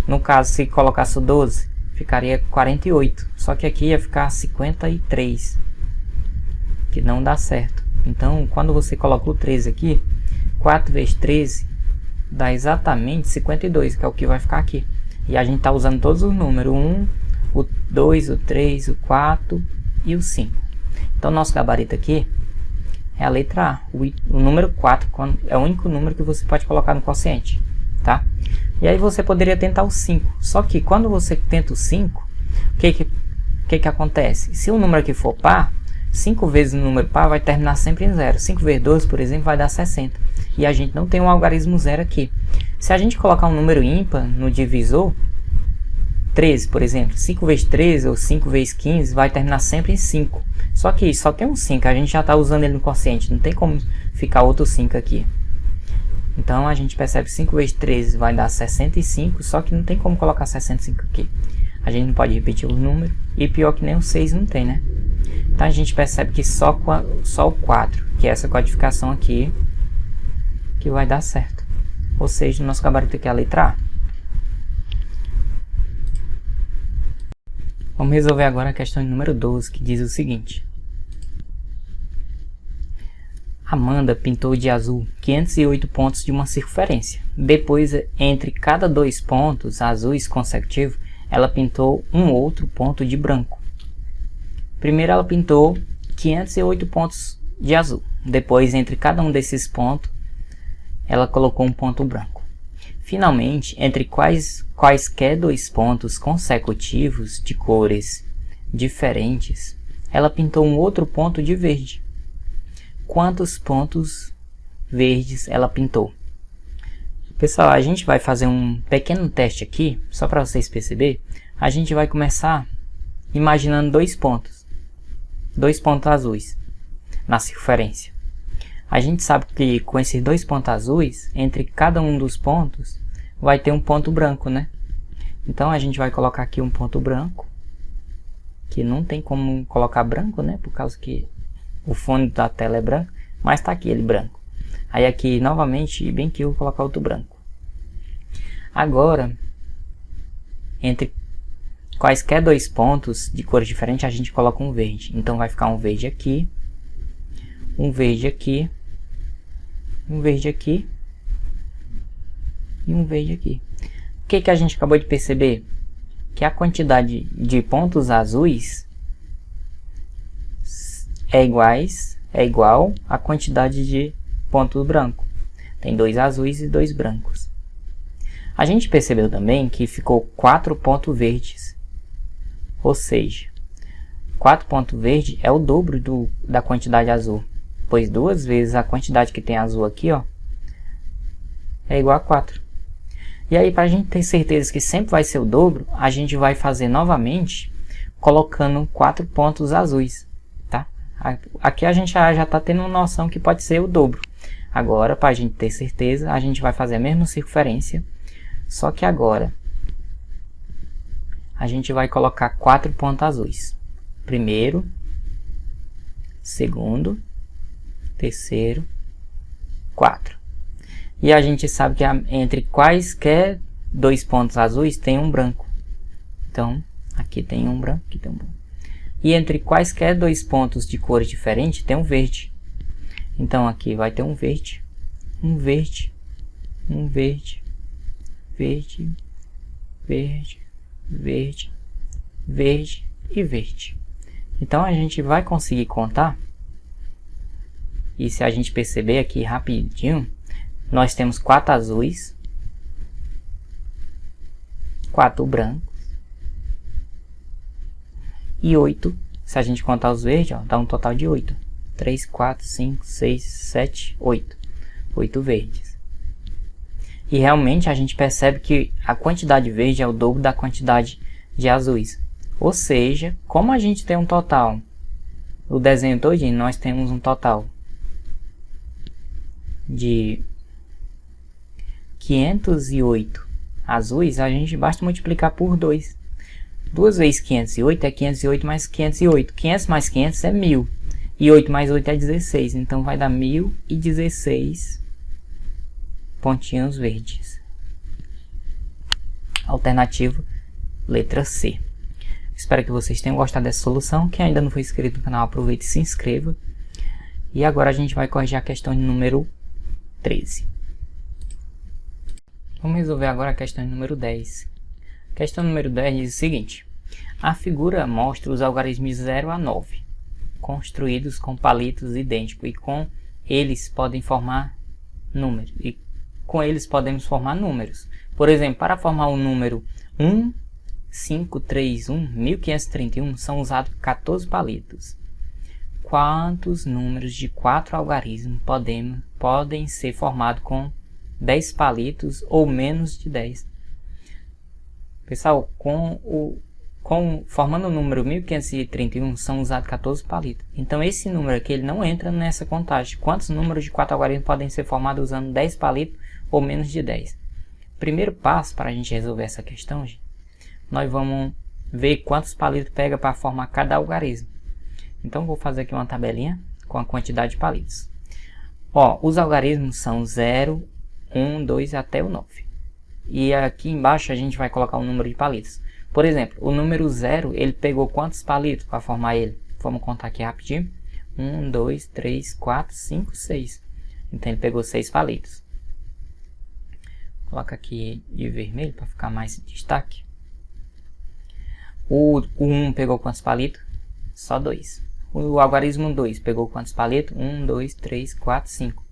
No caso, se colocasse o 12, ficaria 48, só que aqui ia ficar 53, que não dá certo. Então quando você coloca o 13 aqui, 4 vezes 13 dá exatamente 52, que é o que vai ficar aqui. E a gente está usando todos os números, 1, o 2, o 3, o 4 e o 5. Então nosso gabarito aqui é a letra A. O número 4 é o único número que você pode colocar no quociente, tá? E aí você poderia tentar o 5. Só que quando você tenta o 5, o que acontece? Se o número aqui for par, 5 vezes o número par vai terminar sempre em 0. 5 vezes 12, por exemplo, vai dar 60. E a gente não tem um algarismo 0 aqui. Se a gente colocar um número ímpar no divisor, 13, por exemplo, 5 vezes 13 ou 5 vezes 15 vai terminar sempre em 5. Só que só tem um 5, a gente já está usando ele no quociente, não tem como ficar outro 5 aqui. Então a gente percebe que 5 vezes 13 vai dar 65, só que não tem como colocar 65 aqui. A gente não pode repetir o número, e pior que nem o 6 não tem, né? Então a gente percebe que só o 4, que é essa codificação aqui, que vai dar certo. Ou seja, o nosso gabarito aqui é a letra A. Vamos resolver agora a questão número 12, que diz o seguinte. Amanda pintou de azul 508 pontos de uma circunferência. Depois, entre cada 2 pontos azuis consecutivos, ela pintou um outro ponto de branco. Primeiro ela pintou 508 pontos de azul. Depois, entre cada um desses pontos, ela colocou um ponto branco. Finalmente, entre quaisquer 2 pontos consecutivos de cores diferentes, ela pintou um outro ponto de verde. Quantos pontos verdes ela pintou? Pessoal, a gente vai fazer um pequeno teste aqui, só para vocês perceberem. A gente vai começar imaginando 2 pontos. 2 pontos azuis na circunferência. A gente sabe que com esses 2 pontos azuis, entre cada um dos pontos, vai ter um ponto branco, né? Então a gente vai colocar aqui um ponto branco, que não tem como colocar branco, né? Por causa que o fundo da tela é branco, mas está aqui ele branco. Aí aqui novamente, bem que eu vou colocar outro branco. Agora, entre quaisquer 2 pontos de cores diferentes, a gente coloca um verde. Então vai ficar um verde aqui, um verde aqui, um verde aqui e um verde aqui. O que a gente acabou de perceber? Que a quantidade de pontos azuis é igual à quantidade de pontos brancos. Tem 2 azuis e 2 brancos. A gente percebeu também que ficou 4 pontos verdes. Ou seja, 4 pontos verdes é o dobro da quantidade azul. Pois 2 vezes a quantidade que tem azul aqui, ó, é igual a 4. E aí, para a gente ter certeza que sempre vai ser o dobro, a gente vai fazer novamente colocando 4 pontos azuis. Aqui a gente já está tendo noção que pode ser o dobro. Agora, para a gente ter certeza, a gente vai fazer a mesma circunferência, só que agora a gente vai colocar 4 pontos azuis. Primeiro, segundo, terceiro, 4. E a gente sabe que entre quaisquer 2 pontos azuis tem um branco. Então, aqui tem um branco, aqui tem um branco. E entre quaisquer 2 pontos de cores diferentes tem um verde. Então aqui vai ter um verde um verde, verde, verde, verde, verde e verde. Então a gente vai conseguir contar, e se a gente perceber aqui rapidinho, nós temos 4 azuis, 4 brancos e 8, se a gente contar os verdes, ó, dá um total de 8. 3, 4, 5, 6, 7, 8. 8 verdes. E realmente a gente percebe que a quantidade verde é o dobro da quantidade de azuis. Ou seja, como a gente tem um total, o desenho todinho, nós temos um total de 508 azuis, a gente basta multiplicar por 2. 2 vezes 508 é 508 mais 508. 500 mais 500 é 1000. E 8 mais 8 é 16. Então vai dar 1016 pontinhos verdes. Alternativa, letra C. Espero que vocês tenham gostado dessa solução. Quem ainda não foi inscrito no canal, aproveite e se inscreva. E agora a gente vai corrigir a questão número 13. Vamos resolver agora a questão número 10. A questão número 10 diz o seguinte: a figura mostra os algarismos de 0 a 9, construídos com palitos idênticos, e com eles podem formar números. E com eles podemos formar números. Por exemplo, para formar o número 1531, são usados 14 palitos. Quantos números de 4 algarismos podem ser formados com 10 palitos ou menos de 10? Pessoal, formando o número 1531, são usados 14 palitos. Então esse número aqui ele não entra nessa contagem. Quantos números de 4 algarismos podem ser formados usando 10 palitos ou menos de 10? Primeiro passo para a gente resolver essa questão, gente, nós vamos ver quantos palitos pega para formar cada algarismo. Então vou fazer aqui uma tabelinha com a quantidade de palitos. Ó, os algarismos são 0, 1, 2 até o 9. E aqui embaixo a gente vai colocar o número de palitos. Por exemplo, o número 0, ele pegou quantos palitos para formar ele? Vamos contar aqui rapidinho. 1, 2, 3, 4, 5, 6. Então ele pegou 6 palitos. Coloca aqui de vermelho para ficar mais destaque. O 1 pegou quantos palitos? Só 2. O algarismo 2 pegou quantos palitos? 1, 2, 3, 4, 5.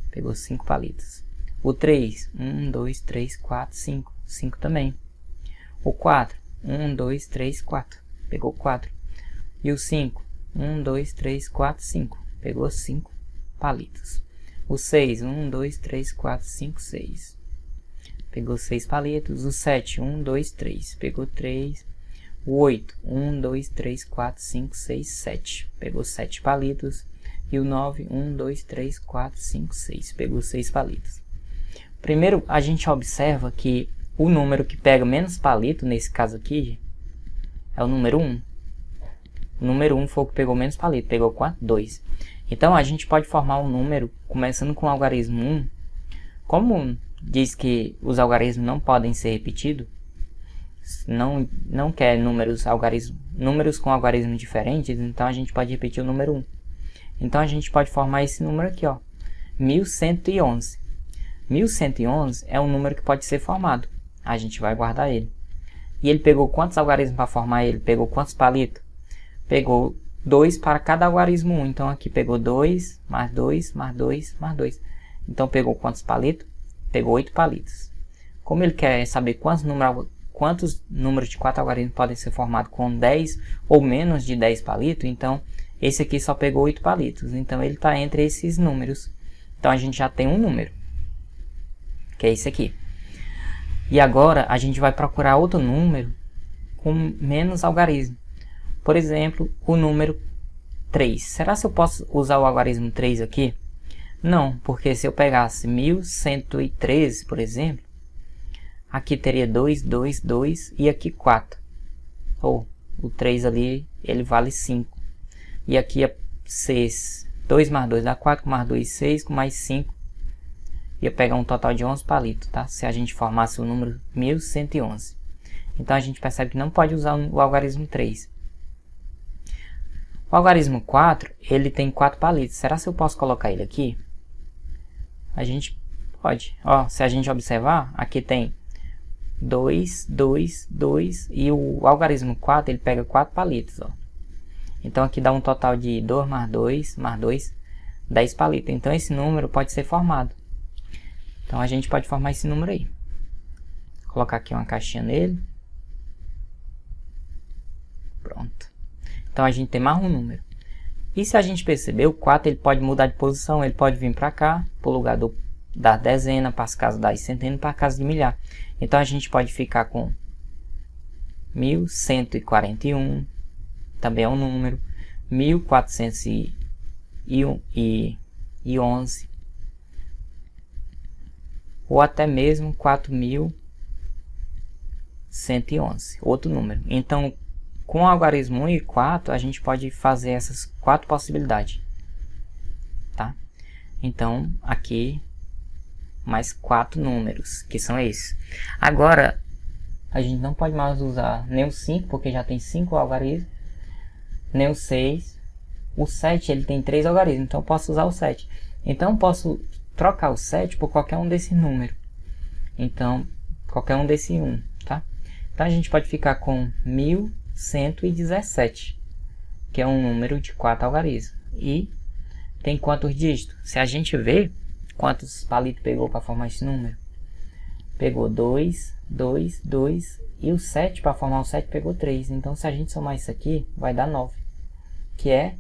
Pegou 5 palitos. O 3, 1, 2, 3, 4, 5. 5 também. O 4, 1, 2, 3, 4. Pegou 4. E o 5, 1, 2, 3, 4, 5. Pegou 5 palitos. O 6, 1, 2, 3, 4, 5, 6. Pegou 6 palitos. O 7, 1, 2, 3. Pegou 3. O 8, 1, 2, 3, 4, 5, 6, 7. Pegou 7 palitos. E o 9, 1, 2, 3, 4, 5, 6. Pegou 6 palitos. Primeiro, a gente observa que o número que pega menos palito, nesse caso aqui, é o número 1. O número 1 foi o que pegou menos palito. Pegou quanto? 2. Então, a gente pode formar um número, começando com o algarismo 1. Como diz que os algarismos não podem ser repetidos, não quer números com algarismos diferentes, então a gente pode repetir o número 1. Então, a gente pode formar esse número aqui, ó, 1111. 1111 é um número que pode ser formado. A gente vai guardar ele. E ele pegou quantos algarismos para formar ele? Pegou quantos palitos? Pegou 2 para cada algarismo 1. Então aqui pegou 2, mais 2, mais 2, mais 2. Então pegou quantos palitos? Pegou 8 palitos. Como ele quer saber quantos números de 4 algarismos podem ser formados com 10 ou menos de 10 palitos, então esse aqui só pegou 8 palitos. Então ele está entre esses números. Então a gente já tem um número, que é esse aqui. E agora a gente vai procurar outro número com menos algarismo. Por exemplo, o número 3. Será que eu posso usar o algarismo 3 aqui? Não, porque se eu pegasse 1113, por exemplo, aqui teria 2, 2, 2 e aqui 4. Ou o 3 ali, ele vale 5. E aqui é 6. 2 mais 2 dá 4, mais 2, 6, com mais 5. Ia pegar um total de 11 palitos, tá? Se a gente formasse o número 1111. Então a gente percebe que não pode usar o algarismo 3. O algarismo 4, ele tem 4 palitos. Será que eu posso colocar ele aqui? A gente Pode. Ó, se a gente observar, aqui tem 2, 2, 2 e o algarismo 4, ele pega 4 palitos, ó. Então aqui dá um total de 2 mais 2, mais 2, 10 palitos. Então esse número pode ser formado. Então a gente pode formar esse número aí. Vou colocar aqui uma caixinha nele. Pronto. Então a gente tem mais um número. E se a gente perceber, o 4 ele pode mudar de posição, ele pode vir para cá, para o lugar da dezena, para as casas das centenas, para a casa de milhar. Então a gente pode ficar com 1141, também é um número, 1411, ou até mesmo 4111, outro número. Então, com o algarismo 1 e 4, a gente pode fazer essas 4 possibilidades, tá? Então, aqui, mais 4 números, que são esses. Agora, a gente não pode mais usar nem o 5, porque já tem 5 algarismos, nem o 6. O 7, ele tem 3 algarismos, então eu posso usar o 7. Então, eu posso trocar o 7 por qualquer um desse número. Então, qualquer um desse 1, tá? Então, a gente pode ficar com 1117, que é um número de 4 algarismos. E tem quantos dígitos? Se a gente ver quantos palitos pegou para formar esse número, pegou 2, 2, 2, e o 7, para formar o 7, pegou 3. Então, se a gente somar isso aqui, vai dar 9, que é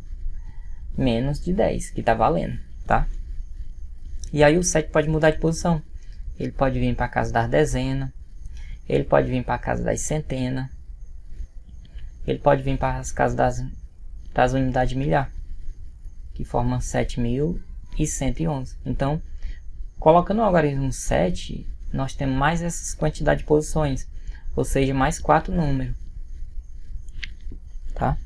menos de 10, que está valendo, tá? E aí o 7 pode mudar de posição. Ele pode vir para a casa das dezenas, ele pode vir para a casa das centenas, ele pode vir para as casas das unidades de milhar, que formam 7.111. Então, colocando o algarismo 7, nós temos mais essas quantidades de posições, ou seja, mais 4 números, tá?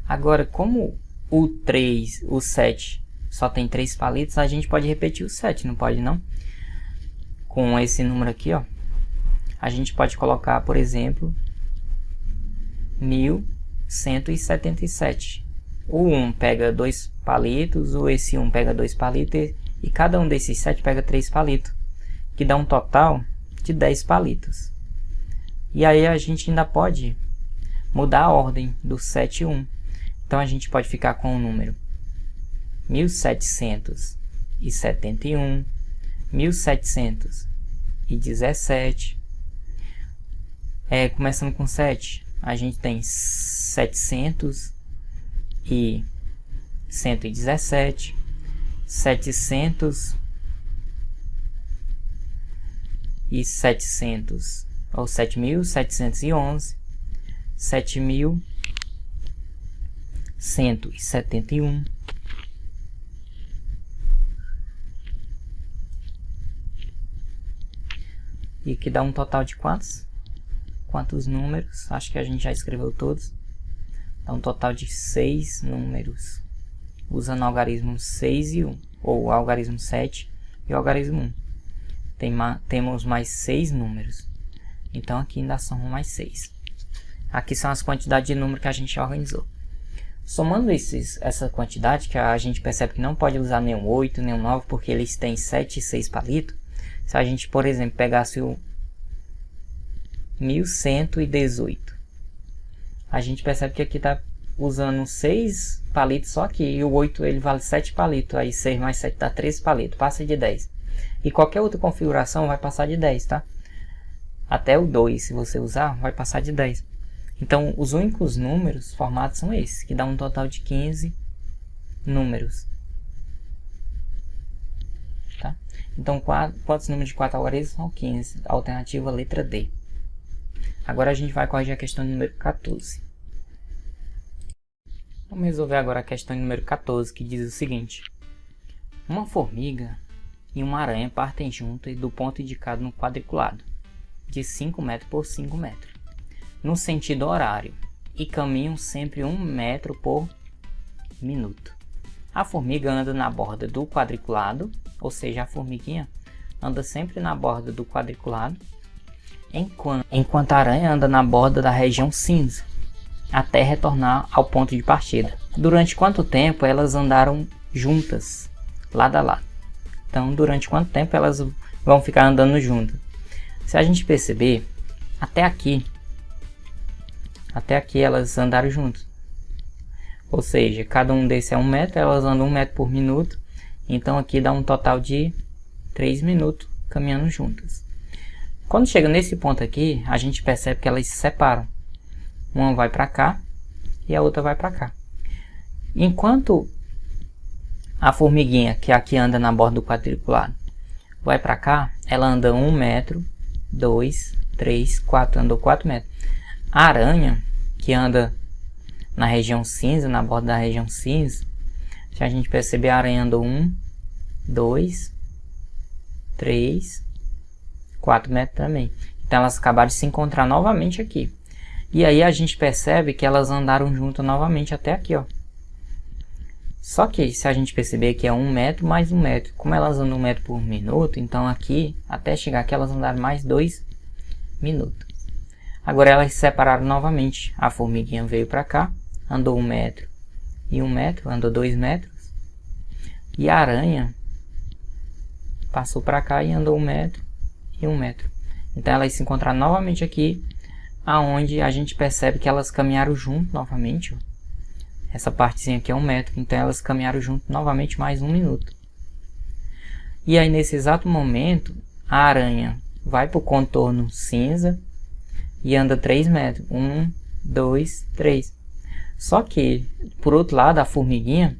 Agora, como o 3, o 7 só tem 3 palitos, a gente pode repetir o 7, não pode não? Com esse número aqui, ó, a gente pode colocar, por exemplo, 1177. O 1 pega 2 palitos, ou esse 1 pega 2 palitos, e cada um desses 7 pega 3 palitos, que dá um total de 10 palitos. E aí a gente ainda pode mudar a ordem do 7 e 1. Então a gente pode ficar com o número 1771, 1717. Começando com 7, a gente tem 700 e 117, 700 e 700, ou 7.711, 7.171, e que dá um total de quantos números? Acho que a gente já escreveu todos. Dá um total de 6 números, usando o algarismo 6 e 1, ou o algarismo 7 e o algarismo 1. Temos mais 6 números. Então aqui ainda somam mais 6. Aqui são as quantidades de número que a gente organizou. Somando essa quantidade, que a gente percebe que não pode usar nenhum 8, nenhum 9, porque eles têm 7 e 6 palitos. Se a gente, por exemplo, pegasse o 1118, a gente percebe que aqui está usando 6 palitos só aqui, e o 8 ele vale 7 palitos, aí 6 mais 7 dá 13 palitos, passa de 10. E qualquer outra configuração vai passar de 10, tá? Até o 2, se você usar, vai passar de 10. Então, os únicos números formados são esses, que dá um total de 15 números. Tá? Então, quantos números de 4 algarismos são 15? Alternativa letra D. Agora a gente vai corrigir a questão número 14. Vamos resolver agora a questão número 14, que diz o seguinte. Uma formiga e uma aranha partem juntas do ponto indicado no quadriculado, de 5 metros por 5 metros, no sentido horário, e caminham sempre 1 metro por minuto. A formiga anda na borda do quadriculado, ou seja, a formiguinha anda sempre na borda do quadriculado, enquanto a aranha anda na borda da região cinza, até retornar ao ponto de partida. durante quanto tempo elas andaram juntas, lado a lado. Então, durante quanto tempo elas vão ficar andando juntas. Se a gente perceber, até aqui elas andaram juntas. Ou seja, cada um desses é 1 metro, elas andam 1 metro por minuto. Então aqui dá um total de 3 minutos caminhando juntas. Quando chega nesse ponto aqui, a gente percebe que elas se separam. Uma vai para cá e a outra vai para cá. Enquanto a formiguinha, que aqui anda na borda do quadriculado, vai para cá, ela anda 1 metro, 2, 3, 4, andou 4 metros. A aranha, que anda na região cinza, na borda da região cinza, se a gente perceber, a aranha andou 1, 2, 3, 4 metros também. Então elas acabaram de se encontrar novamente aqui. E aí a gente percebe que elas andaram juntas novamente até aqui, ó. Só que se a gente perceber que é 1 metro mais 1 metro, como elas andam 1 metro por minuto, então aqui, até chegar aqui, elas andaram mais 2 minutos. Agora elas se separaram novamente. A formiguinha veio para cá, andou 1 metro e 1 metro, andou 2 metros. E a aranha passou para cá e andou 1 metro e 1 metro. Então elas se encontraram novamente aqui, aonde a gente percebe que elas caminharam junto novamente, ó. Essa partezinha aqui é 1 metro, então elas caminharam junto novamente mais 1 minuto. E aí nesse exato momento, a aranha vai para o contorno cinza e anda 3 metros. 1, 2, 3. Só que, por outro lado, a formiguinha,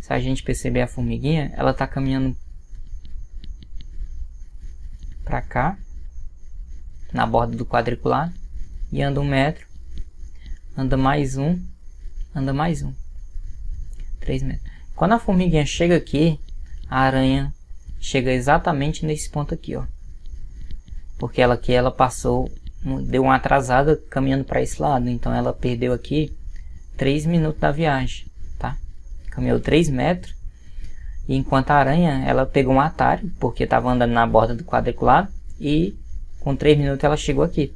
se a gente perceber a formiguinha, ela está caminhando para cá, na borda do quadriculado, e anda 1 metro, anda mais 1, anda mais 1, 3 metros. Quando a formiguinha chega aqui, a aranha chega exatamente nesse ponto aqui, ó. Porque ela passou, deu uma atrasada caminhando para esse lado, então ela perdeu aqui 3 minutos da viagem, tá? Caminhou 3 metros, e enquanto a aranha, ela pegou um atalho, porque estava andando na borda do quadriculado, e com 3 minutos ela chegou aqui.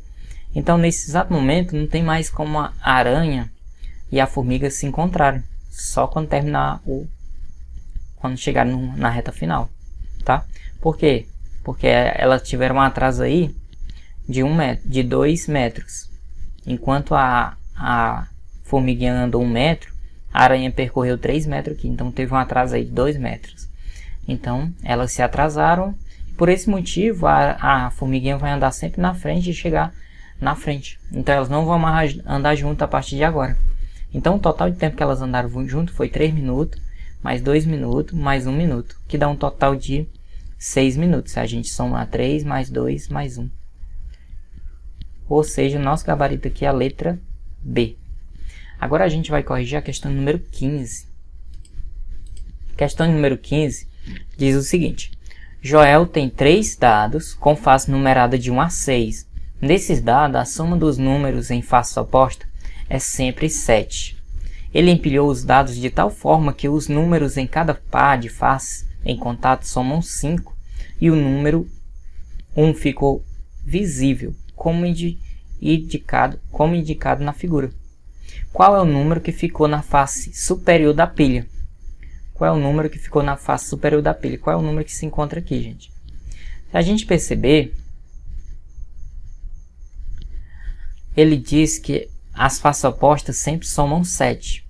Então nesse exato momento não tem mais como a aranha e a formiga se encontrarem, só quando terminar quando chegar na reta final, tá? Por quê? Porque elas tiveram um atraso aí de 1 metro, de 2 metros. Enquanto a formiguinha andou 1 metro, a aranha percorreu 3 metros aqui, então teve um atraso aí de 2 metros. Então elas se atrasaram, e por esse motivo a formiguinha vai andar sempre na frente e chegar na frente. Então elas não vão mais andar junto a partir de agora. Então o total de tempo que elas andaram junto foi 3 minutos, mais 2 minutos, mais 1 minuto, que dá um total de 6 minutos. Se a gente somar 3 mais 2 mais 1. Ou seja, o nosso gabarito aqui é a letra B. Agora a gente vai corrigir a questão número 15. Questão número 15 diz o seguinte: Joel tem 3 dados com face numerada de 1 a 6. Nesses dados, a soma dos números em face oposta é sempre 7. Ele empilhou os dados de tal forma que os números em cada par de face em contato somam 5 e o número 1 ficou visível, como indicado na figura. Qual é o número que ficou na face superior da pilha? Qual é o número que ficou na face superior da pilha? Qual é o número que se encontra aqui, gente? Se a gente perceber, ele diz que as faces opostas sempre somam 7.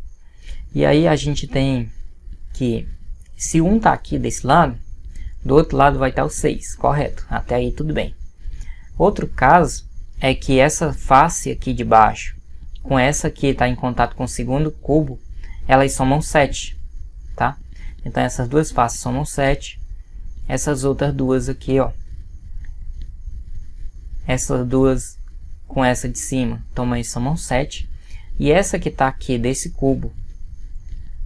E aí a gente tem que, se um está aqui desse lado, do outro lado vai estar o 6, correto? Até aí tudo bem. Outro caso é que essa face aqui de baixo, com essa aqui está em contato com o segundo cubo, elas somam 7, tá? Então essas duas faces somam 7. Essas outras duas aqui, ó. Essas duas com essa de cima também somam 7. E essa que está aqui desse cubo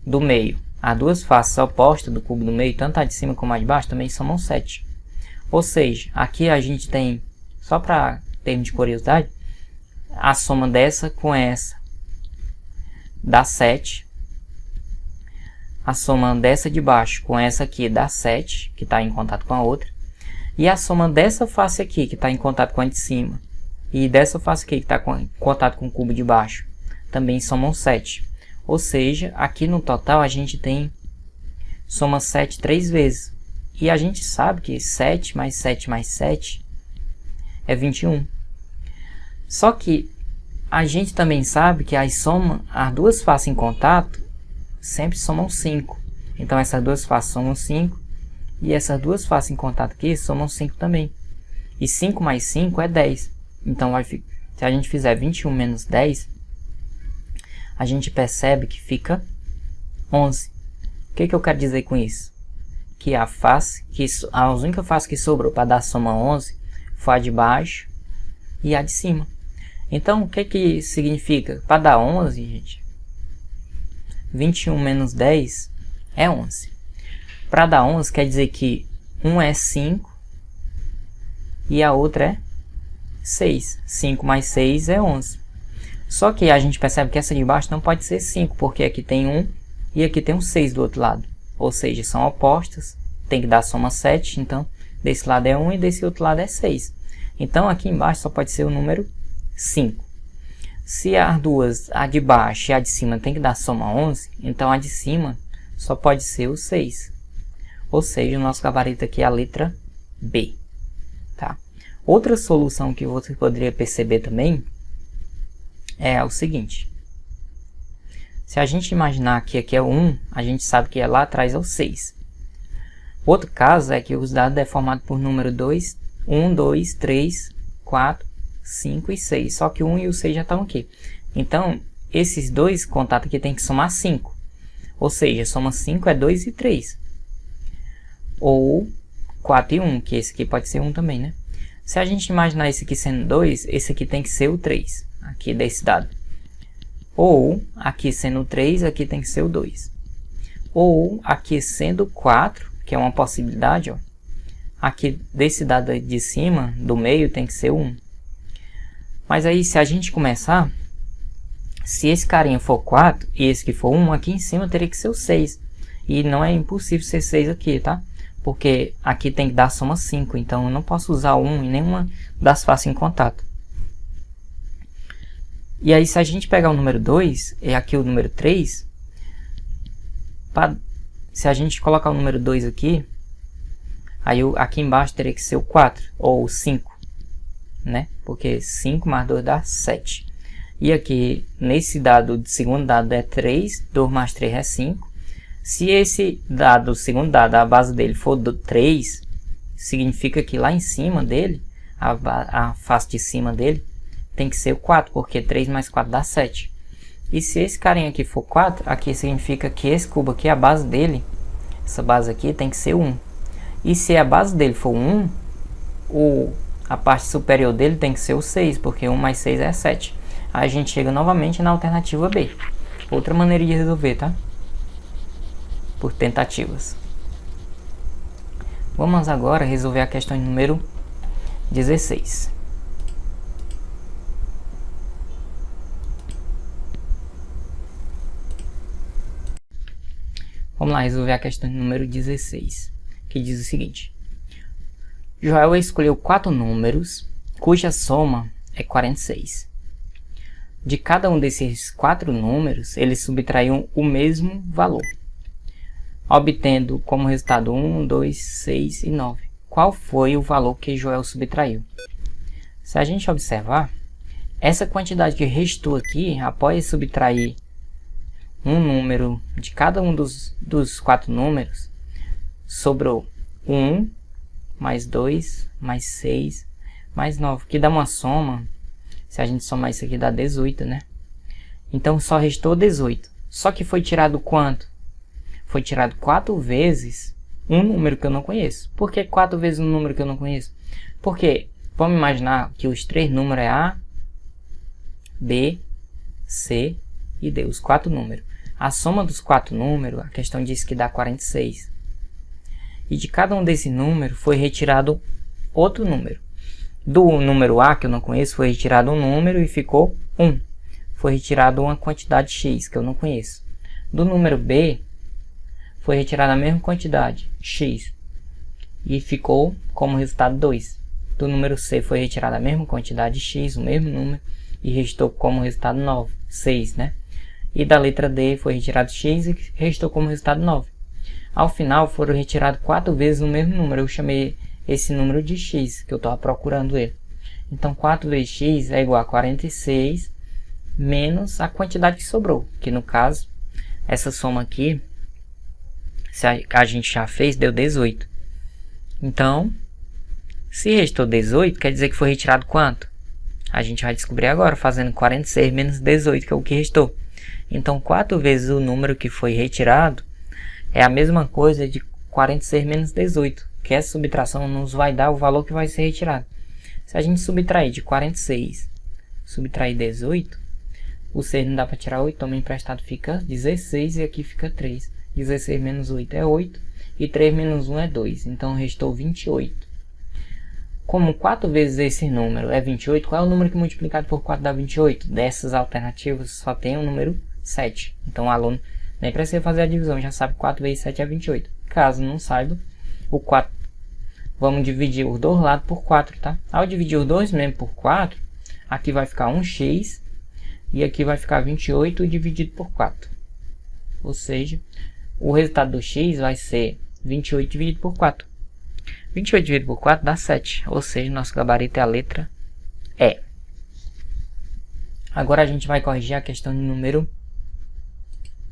do meio, as duas faces opostas do cubo do meio, tanto a de cima como a de baixo, também somam 7. Ou seja, aqui a gente tem, só para termos de curiosidade, a soma dessa com essa dá 7. A soma dessa de baixo com essa aqui dá 7, que está em contato com a outra. E a soma dessa face aqui, que está em contato com a de cima, e dessa face aqui, que está em contato com o cubo de baixo, também somam 7. Ou seja, aqui no total a gente tem soma 7 3 vezes. E a gente sabe que 7 mais 7 mais 7 é 21. Só que a gente também sabe que as duas faces em contato sempre somam 5. Então essas duas faces somam 5. E essas duas faces em contato aqui somam 5 também. E 5 mais 5 é 10. Então se a gente fizer 21 menos 10, a gente percebe que fica 11. O que eu quero dizer com isso? Que a única face que sobrou para dar soma 11 foi a de baixo e a de cima. Então, o que significa? Para dar 11, gente, 21 menos 10 é 11. Para dar 11, quer dizer que um é 5 e a outra é 6. 5 mais 6 é 11. Só que a gente percebe que essa de baixo não pode ser 5, porque aqui tem 1 e aqui tem um 6 do outro lado. Ou seja, são opostas, tem que dar soma 7, então desse lado é 1 e desse outro lado é 6. Então aqui embaixo só pode ser o número 5. Se as duas, a de baixo e a de cima, tem que dar soma 11, então a de cima só pode ser o 6. Ou seja, o nosso gabarito aqui é a letra B. Tá? Outra solução que você poderia perceber também é o seguinte. Se a gente imaginar que aqui é o 1, a gente sabe que lá atrás é o 6. Outro caso é que os dados é formado por número 2, 1, 2, 3, 4, 5 e 6. Só que o 1 e o 6 já estão aqui. Então, esses dois contatos aqui tem que somar 5. Ou seja, soma 5 é 2 e 3. Ou 4 e 1, que esse aqui pode ser 1 também, né? Se a gente imaginar esse aqui sendo 2, esse aqui tem que ser o 3, aqui desse dado. Ou, aqui sendo 3, aqui tem que ser o 2. Ou, aqui sendo 4, que é uma possibilidade, ó. Aqui desse dado de cima, do meio, tem que ser o 1. Mas aí, se a gente começar, se esse carinha for 4 e esse que for 1, aqui em cima teria que ser o 6. E não é impossível ser 6 aqui, tá? Porque aqui tem que dar soma 5, então eu não posso usar o 1 em nenhuma das faces em contato. E aí, se a gente pegar o número 2 e aqui o número 3, se a gente colocar o número 2 aqui, aí aqui embaixo teria que ser o 4 ou o 5, né? Porque 5 mais 2 dá 7. E aqui, nesse dado, segundo dado é 3, 2 mais 3 é 5. Se esse dado, o segundo dado, a base dele for 3, significa que lá em cima dele, a face de cima dele, tem que ser o 4, porque 3 mais 4 dá 7. E se esse carinha aqui for 4, aqui significa que esse cubo aqui, a base dele, essa base aqui tem que ser 1. E se a base dele for 1, a parte superior dele tem que ser o 6, porque 1 mais 6 é 7. Aí a gente chega novamente na alternativa B. Outra maneira de resolver, tá? Por tentativas. Vamos agora resolver a questão número 16. Vamos lá resolver a questão número 16, que diz o seguinte. Joel escolheu 4 números, cuja soma é 46. De cada um desses 4 números, ele subtraiu o mesmo valor, obtendo como resultado 1, 2, 6 e 9. Qual foi o valor que Joel subtraiu? Se a gente observar, essa quantidade que restou aqui, após subtrair um número de cada um dos 4 números, sobrou 1, mais 2, mais 6, mais 9, que dá uma soma, se a gente somar isso aqui dá 18, né? Então só restou 18. Só que foi tirado quanto? Foi tirado 4 vezes um número que eu não conheço. Por que 4 vezes um número que eu não conheço? Porque, vamos imaginar que os 3 números é A, B, C e D, os 4 números. A soma dos 4 números, a questão diz que dá 46. E de cada um desses números foi retirado outro número. Do número A, que eu não conheço, foi retirado um número e ficou 1. Foi retirado uma quantidade X, que eu não conheço. Do número B, foi retirada a mesma quantidade, X, e ficou como resultado 2. Do número C foi retirada a mesma quantidade X, o mesmo número, e restou como resultado 9, 6, né? E da letra D foi retirado x e restou como resultado 9. Ao final foram retirados 4 vezes o mesmo número. Eu chamei esse número de x, que eu estava procurando ele. Então 4 vezes x é igual a 46 menos a quantidade que sobrou. Que no caso, essa soma aqui, se a gente já fez, deu 18. Então, se restou 18, quer dizer que foi retirado quanto? A gente vai descobrir agora, fazendo 46 menos 18, que é o que restou. Então, 4 vezes o número que foi retirado é a mesma coisa de 46 menos 18, que essa subtração nos vai dar o valor que vai ser retirado. Se a gente subtrair de 46, subtrair 18, o 6 não dá para tirar 8, toma emprestado, fica 16 e aqui fica 3. 16 menos 8 é 8 e 3 menos 1 é 2, então restou 28. Como 4 vezes esse número é 28, qual é o número que multiplicado por 4 dá 28? Dessas alternativas só tem o número 7. Então o aluno nem precisa fazer a divisão, já sabe que 4 vezes 7 é 28. Caso não saiba, o 4, vamos dividir os dois lados por 4, tá? Ao dividir os dois mesmo por 4, aqui vai ficar 1x e aqui vai ficar 28 dividido por 4. Ou seja, o resultado do x vai ser 28 dividido por 4. 28 dividido por 4 dá 7, ou seja, nosso gabarito é a letra E. Agora a gente vai corrigir a questão de número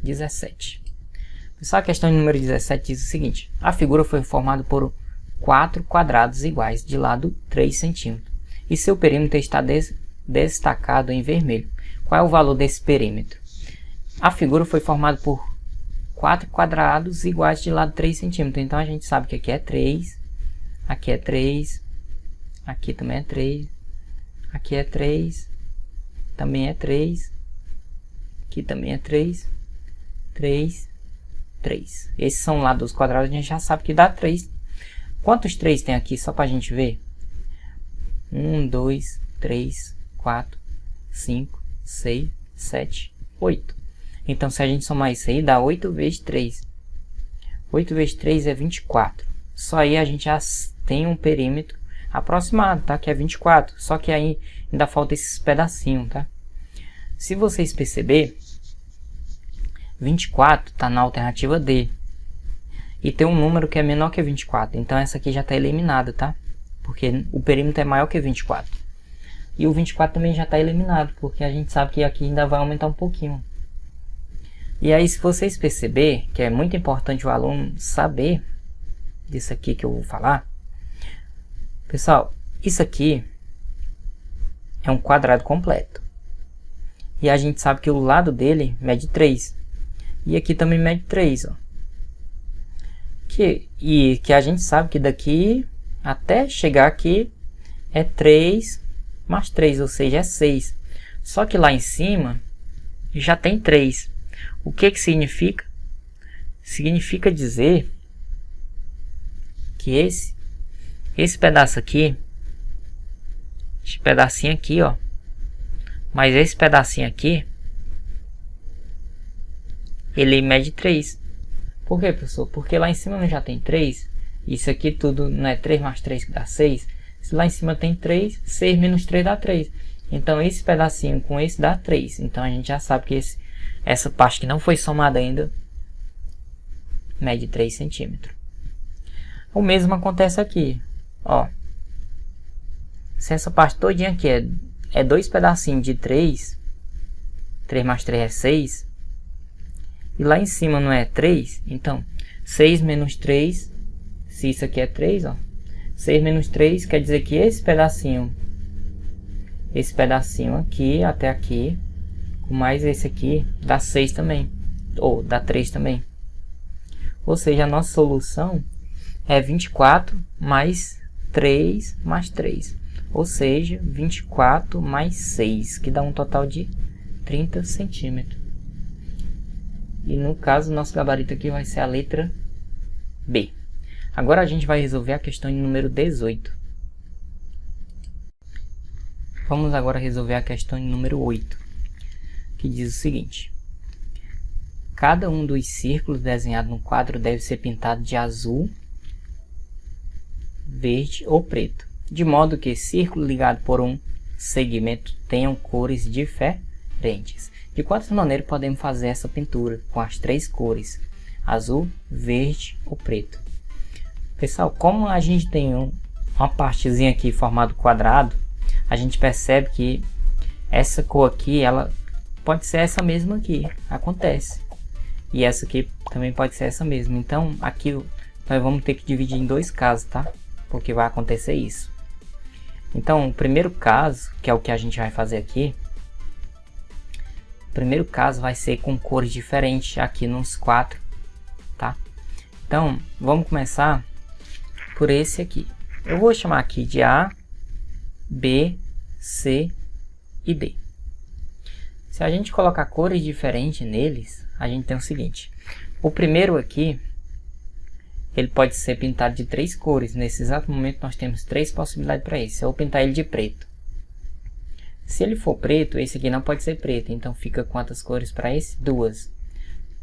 17. Pessoal, a questão de número 17 diz o seguinte: a figura foi formada por 4 quadrados iguais de lado 3 cm e seu perímetro está destacado em vermelho. Qual é o valor desse perímetro? A figura foi formada por 4 quadrados iguais de lado 3 cm. Então a gente sabe que aqui é 3, aqui é 3, aqui também é 3, aqui é 3, também é 3, aqui também é 3, 3, 3. Esses são lados quadrados, a gente já sabe que dá 3. Quantos 3 tem aqui, só para a gente ver? 1, 2, 3, 4, 5, 6, 7, 8. Então, se a gente somar isso aí, dá 8 vezes 3. 8 vezes 3 é 24. Só aí a gente já tem um perímetro aproximado, tá? Que é 24. Só que aí ainda falta esses pedacinhos, tá? Se vocês perceberem, 24 está na alternativa D. E tem um número que é menor que 24. Então, essa aqui já está eliminada, tá? Porque o perímetro é maior que 24. E o 24 também já está eliminado, porque a gente sabe que aqui ainda vai aumentar um pouquinho. E aí, se vocês perceberem, que é muito importante o aluno saber disso aqui que eu vou falar. Pessoal, isso aqui é um quadrado completo. E a gente sabe que o lado dele mede 3. E aqui também mede 3, ó. Que a gente sabe que daqui até chegar aqui é 3 mais 3, ou seja, é 6. Só que lá em cima já tem 3. O que que significa? Significa dizer que esse pedaço aqui, esse pedacinho aqui, ó, mas esse pedacinho aqui, ele mede 3. Por quê, professor? Porque lá em cima não já tem 3. Isso aqui tudo não é 3 mais 3 que dá 6. Se lá em cima tem 3, 6 menos 3 dá 3. Então esse pedacinho com esse dá 3. Então a gente já sabe que essa parte que não foi somada ainda mede 3 centímetros. O mesmo acontece aqui. Ó. Se essa parte todinha aqui é 2 pedacinhos de 3, 3 mais 3 é 6, e lá em cima não é 3, então 6 menos 3, se isso aqui é 3, ó, 6 menos 3 quer dizer que esse pedacinho aqui até aqui, com mais esse aqui, dá 6 também, ou dá 3 também. Ou seja, a nossa solução é 24 mais 3 mais 3. Ou seja, 24 mais 6, que dá um total de 30 centímetros. E no caso, nosso gabarito aqui vai ser a letra B. Agora a gente vai resolver a questão de número 18. Vamos agora resolver a questão de número 8, que diz o seguinte: cada um dos círculos desenhados no quadro deve ser pintado de azul, verde ou preto, de modo que círculo ligado por um segmento tenham cores diferentes. De quantas maneiras podemos fazer essa pintura com as 3 cores: azul, verde ou preto? Pessoal, como a gente tem uma partezinha aqui formado quadrado, a gente percebe que essa cor aqui, ela pode ser essa mesma aqui, acontece. E essa aqui também pode ser essa mesma. Então aqui nós vamos ter que dividir em 2 casos, tá? Porque vai acontecer isso. Então o primeiro caso, que é o que a gente vai fazer aqui, o primeiro caso vai ser com cores diferentes aqui nos 4, tá? Então vamos começar por esse aqui. Eu vou chamar aqui de A, B, C e D. Se a gente colocar cores diferentes neles, a gente tem o seguinte: o primeiro aqui, ele pode ser pintado de 3 cores. Nesse exato momento nós temos 3 possibilidades para esse. Eu vou pintar ele de preto. Se ele for preto, esse aqui não pode ser preto, então fica quantas cores para esse? 2.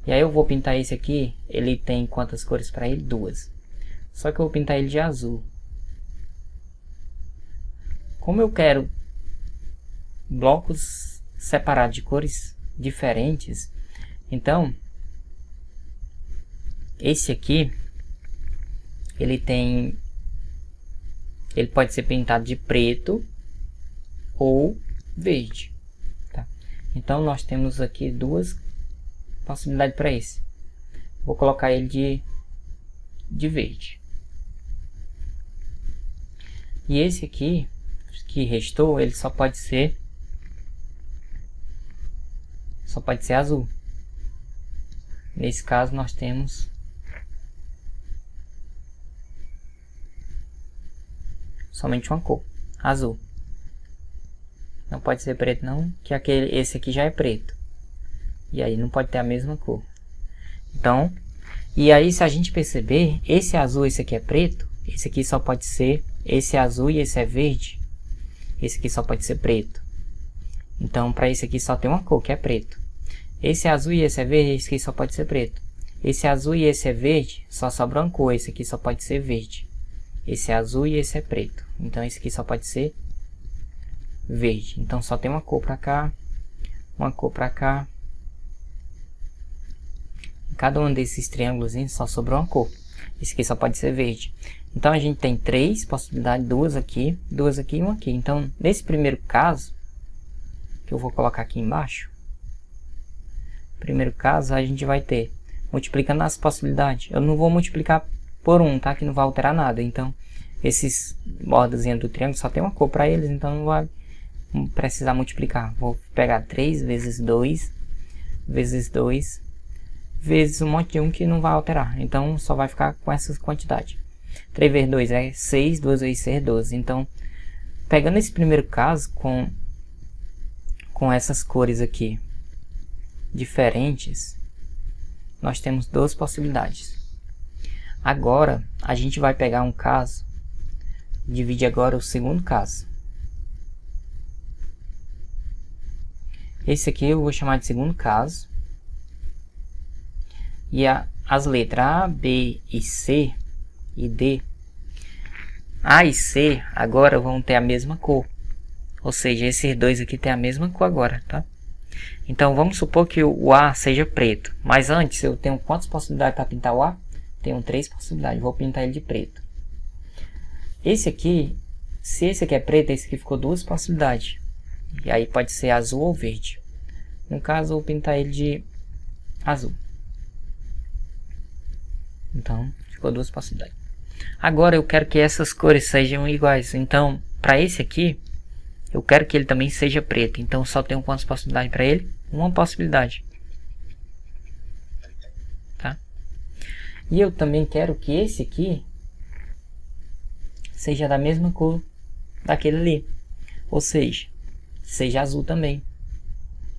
E aí eu vou pintar esse aqui, ele tem quantas cores para ele? 2. Só que eu vou pintar ele de azul. Como eu quero blocos separados de cores diferentes, então esse aqui ele pode ser pintado de preto ou verde, tá? Então nós temos aqui 2 possibilidades para esse. Vou colocar ele de verde. E esse aqui que restou, ele só pode ser azul. Nesse caso nós temos somente uma cor, azul. Não pode ser preto não, que esse aqui já é preto. E aí não pode ter a mesma cor. Então, e aí se a gente perceber, esse azul, esse aqui é preto, esse aqui só pode ser, esse azul e esse é verde, esse aqui só pode ser preto. Então para esse aqui só tem uma cor, que é preto. Esse azul e esse é verde, esse aqui só pode ser preto. Esse azul e esse é verde, só sobra uma cor, esse aqui só pode ser verde. Esse é azul e esse é preto, então esse aqui só pode ser verde. Então só tem uma cor para cá, uma cor para cá. Em cada um desses triângulos só sobrou uma cor. Esse aqui só pode ser verde. Então a gente tem 3 possibilidades, 2 aqui e 1 aqui. Então nesse primeiro caso, que eu vou colocar aqui embaixo, primeiro caso a gente vai ter, multiplicando as possibilidades, eu não vou multiplicar por 1, tá? Que não vai alterar nada. Então esses bordazinhos do triângulo só tem uma cor para eles, então não vai precisar multiplicar. Vou pegar 3 vezes 2 vezes 2 vezes um monte de 1 que não vai alterar, então só vai ficar com essas quantidades. 3 vezes 2 é 6, 2 vezes 6 é 12. Então pegando esse primeiro caso com essas cores aqui diferentes, nós temos 2 possibilidades. Agora a gente vai pegar um caso, divide agora o segundo caso. Esse aqui eu vou chamar de segundo caso. E as letras A, B e C e D, A e C agora vão ter a mesma cor. Ou seja, esses dois aqui tem a mesma cor agora, tá? Então vamos supor que o A seja preto. Mas antes eu tenho quantas possibilidades para pintar o A? Tenho 3 possibilidades. Vou pintar ele de preto. Esse aqui, se esse aqui é preto, esse aqui ficou 2 possibilidades. E aí pode ser azul ou verde. No caso eu vou pintar ele de azul. Então ficou 2 possibilidades. Agora eu quero que essas cores sejam iguais. Então para esse aqui eu quero que ele também seja preto. Então só tenho quantas possibilidades para ele? Uma possibilidade. Tá? E eu também quero que esse aqui seja da mesma cor daquele ali. Ou seja, seja azul também.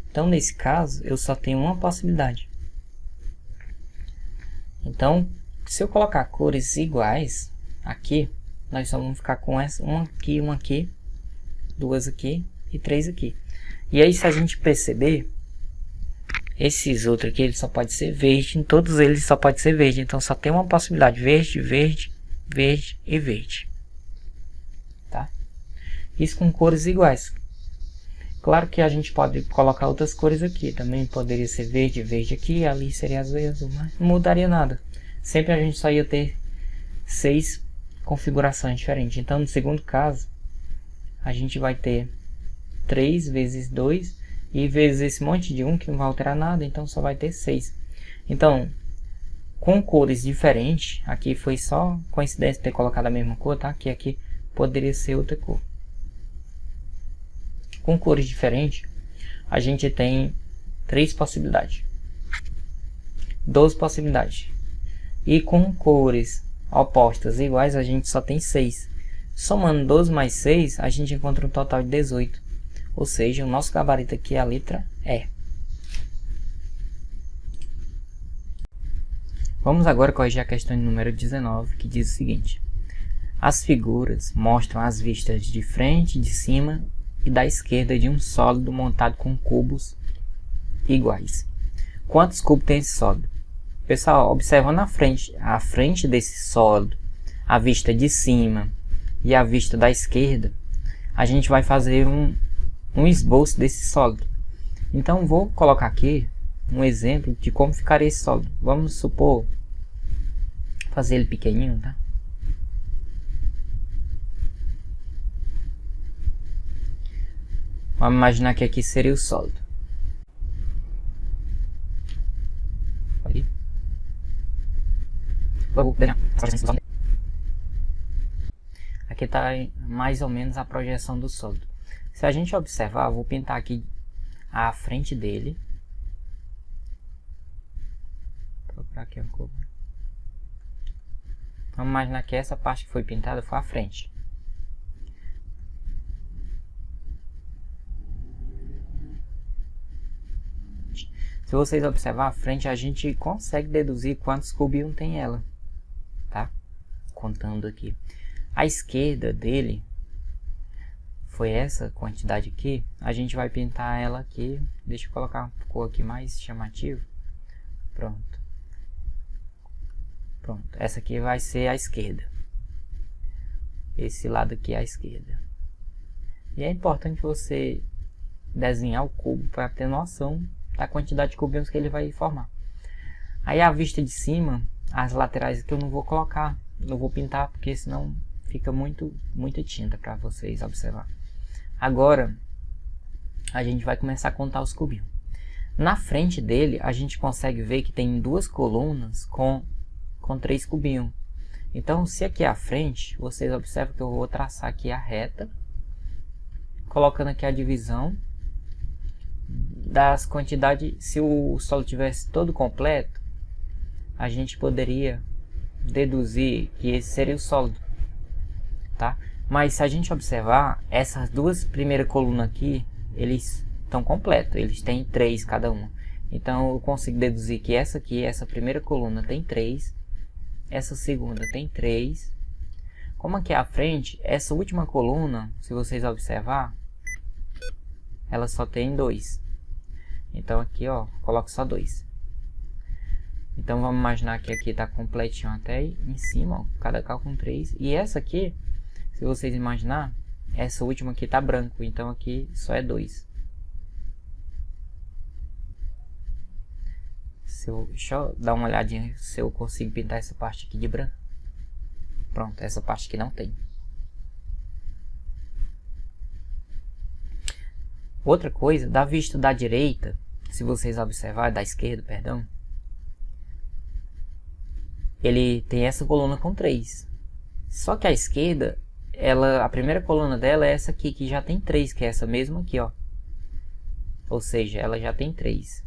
Então nesse caso eu só tenho uma possibilidade. Então se eu colocar cores iguais aqui, nós só vamos ficar com essa, uma aqui, 2 aqui e 3 aqui. E aí se a gente perceber, esses outros aqui ele só pode ser verde, em todos eles só pode ser verde. Então só tem uma possibilidade: verde, verde, verde e verde. Tá? Isso com cores iguais. Claro que a gente pode colocar outras cores aqui, também poderia ser verde, verde aqui, ali seria azul e azul, mas não mudaria nada. Sempre a gente só ia ter 6 configurações diferentes. Então no segundo caso, a gente vai ter 3 vezes 2 e vezes esse monte de 1 que não vai alterar nada, então só vai ter 6. Então, com cores diferentes, aqui foi só coincidência ter colocado a mesma cor, tá? Aqui poderia ser outra cor. Com cores diferentes, a gente tem 3 possibilidades. 12 possibilidades. E com cores opostas iguais, a gente só tem 6. Somando 12 mais 6, a gente encontra um total de 18. Ou seja, o nosso gabarito aqui é a letra E. Vamos agora corrigir a questão de número 19, que diz o seguinte. As figuras mostram as vistas de frente, de cima e da esquerda de um sólido montado com cubos iguais. Quantos cubos tem esse sólido? Pessoal, observando a frente desse sólido, a vista de cima e a vista da esquerda, a gente vai fazer um esboço desse sólido. Então vou colocar aqui um exemplo de como ficaria esse sólido. Vamos supor, fazer ele pequenininho, tá? Vamos imaginar que aqui seria o sólido. Aqui está mais ou menos a projeção do sólido. Se a gente observar, vou pintar aqui a frente dele. Vou procurar aqui uma cor. Vamos imaginar que essa parte que foi pintada foi a frente. Se vocês observar a frente, a gente consegue deduzir quantos cubinhos tem ela, tá? Contando aqui. A esquerda dele foi essa quantidade aqui. A gente vai pintar ela aqui. Deixa eu colocar uma cor aqui mais chamativa. Pronto. Pronto. Essa aqui vai ser a esquerda. Esse lado aqui é a esquerda. E é importante você desenhar o cubo para ter noção da quantidade de cubinhos que ele vai formar. Aí a vista de cima, as laterais aqui eu não vou colocar, não vou pintar, porque senão fica muita tinta para vocês observar. Agora a gente vai começar a contar os cubinhos. Na frente dele a gente consegue ver que tem 2 colunas com 3 cubinhos. Então se aqui é a frente, vocês observam que eu vou traçar aqui a reta, colocando aqui a divisão das quantidades. Se o sólido tivesse todo completo, a gente poderia deduzir que esse seria o sólido, tá? Mas se a gente observar, essas 2 primeiras colunas aqui, eles estão completos, eles têm 3 cada uma. Então eu consigo deduzir que essa aqui, essa primeira coluna tem 3, essa segunda tem 3. Como aqui é a frente, essa última coluna, se vocês observar, ela só tem 2. Então aqui, ó, coloco só 2. Então vamos imaginar que aqui está completinho até em cima, ó, cada cal com 3. E essa aqui, se vocês imaginar, essa última aqui está branco, então aqui só é 2. Deixa eu dar uma olhadinha se eu consigo pintar essa parte aqui de branco. Pronto, essa parte aqui não tem. Outra coisa, da vista da direita, se vocês observarem, da esquerda, perdão, ele tem essa coluna com 3. Só que a esquerda, a primeira coluna dela é essa aqui, que já tem 3, que é essa mesma aqui, ó. Ou seja, ela já tem 3.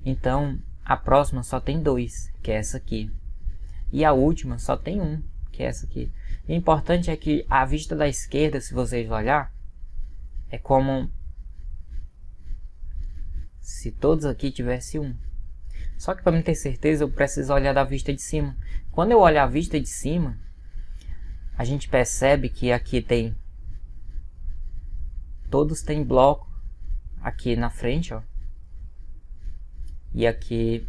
Então, a próxima só tem 2, que é essa aqui. E a última só tem 1, que é essa aqui. O importante é que a vista da esquerda, se vocês olhar, é como se todos aqui tivessem 1. Só que para me ter certeza, eu preciso olhar da vista de cima. Quando eu olhar a vista de cima, a gente percebe que aqui tem... todos têm bloco aqui na frente, ó. E aqui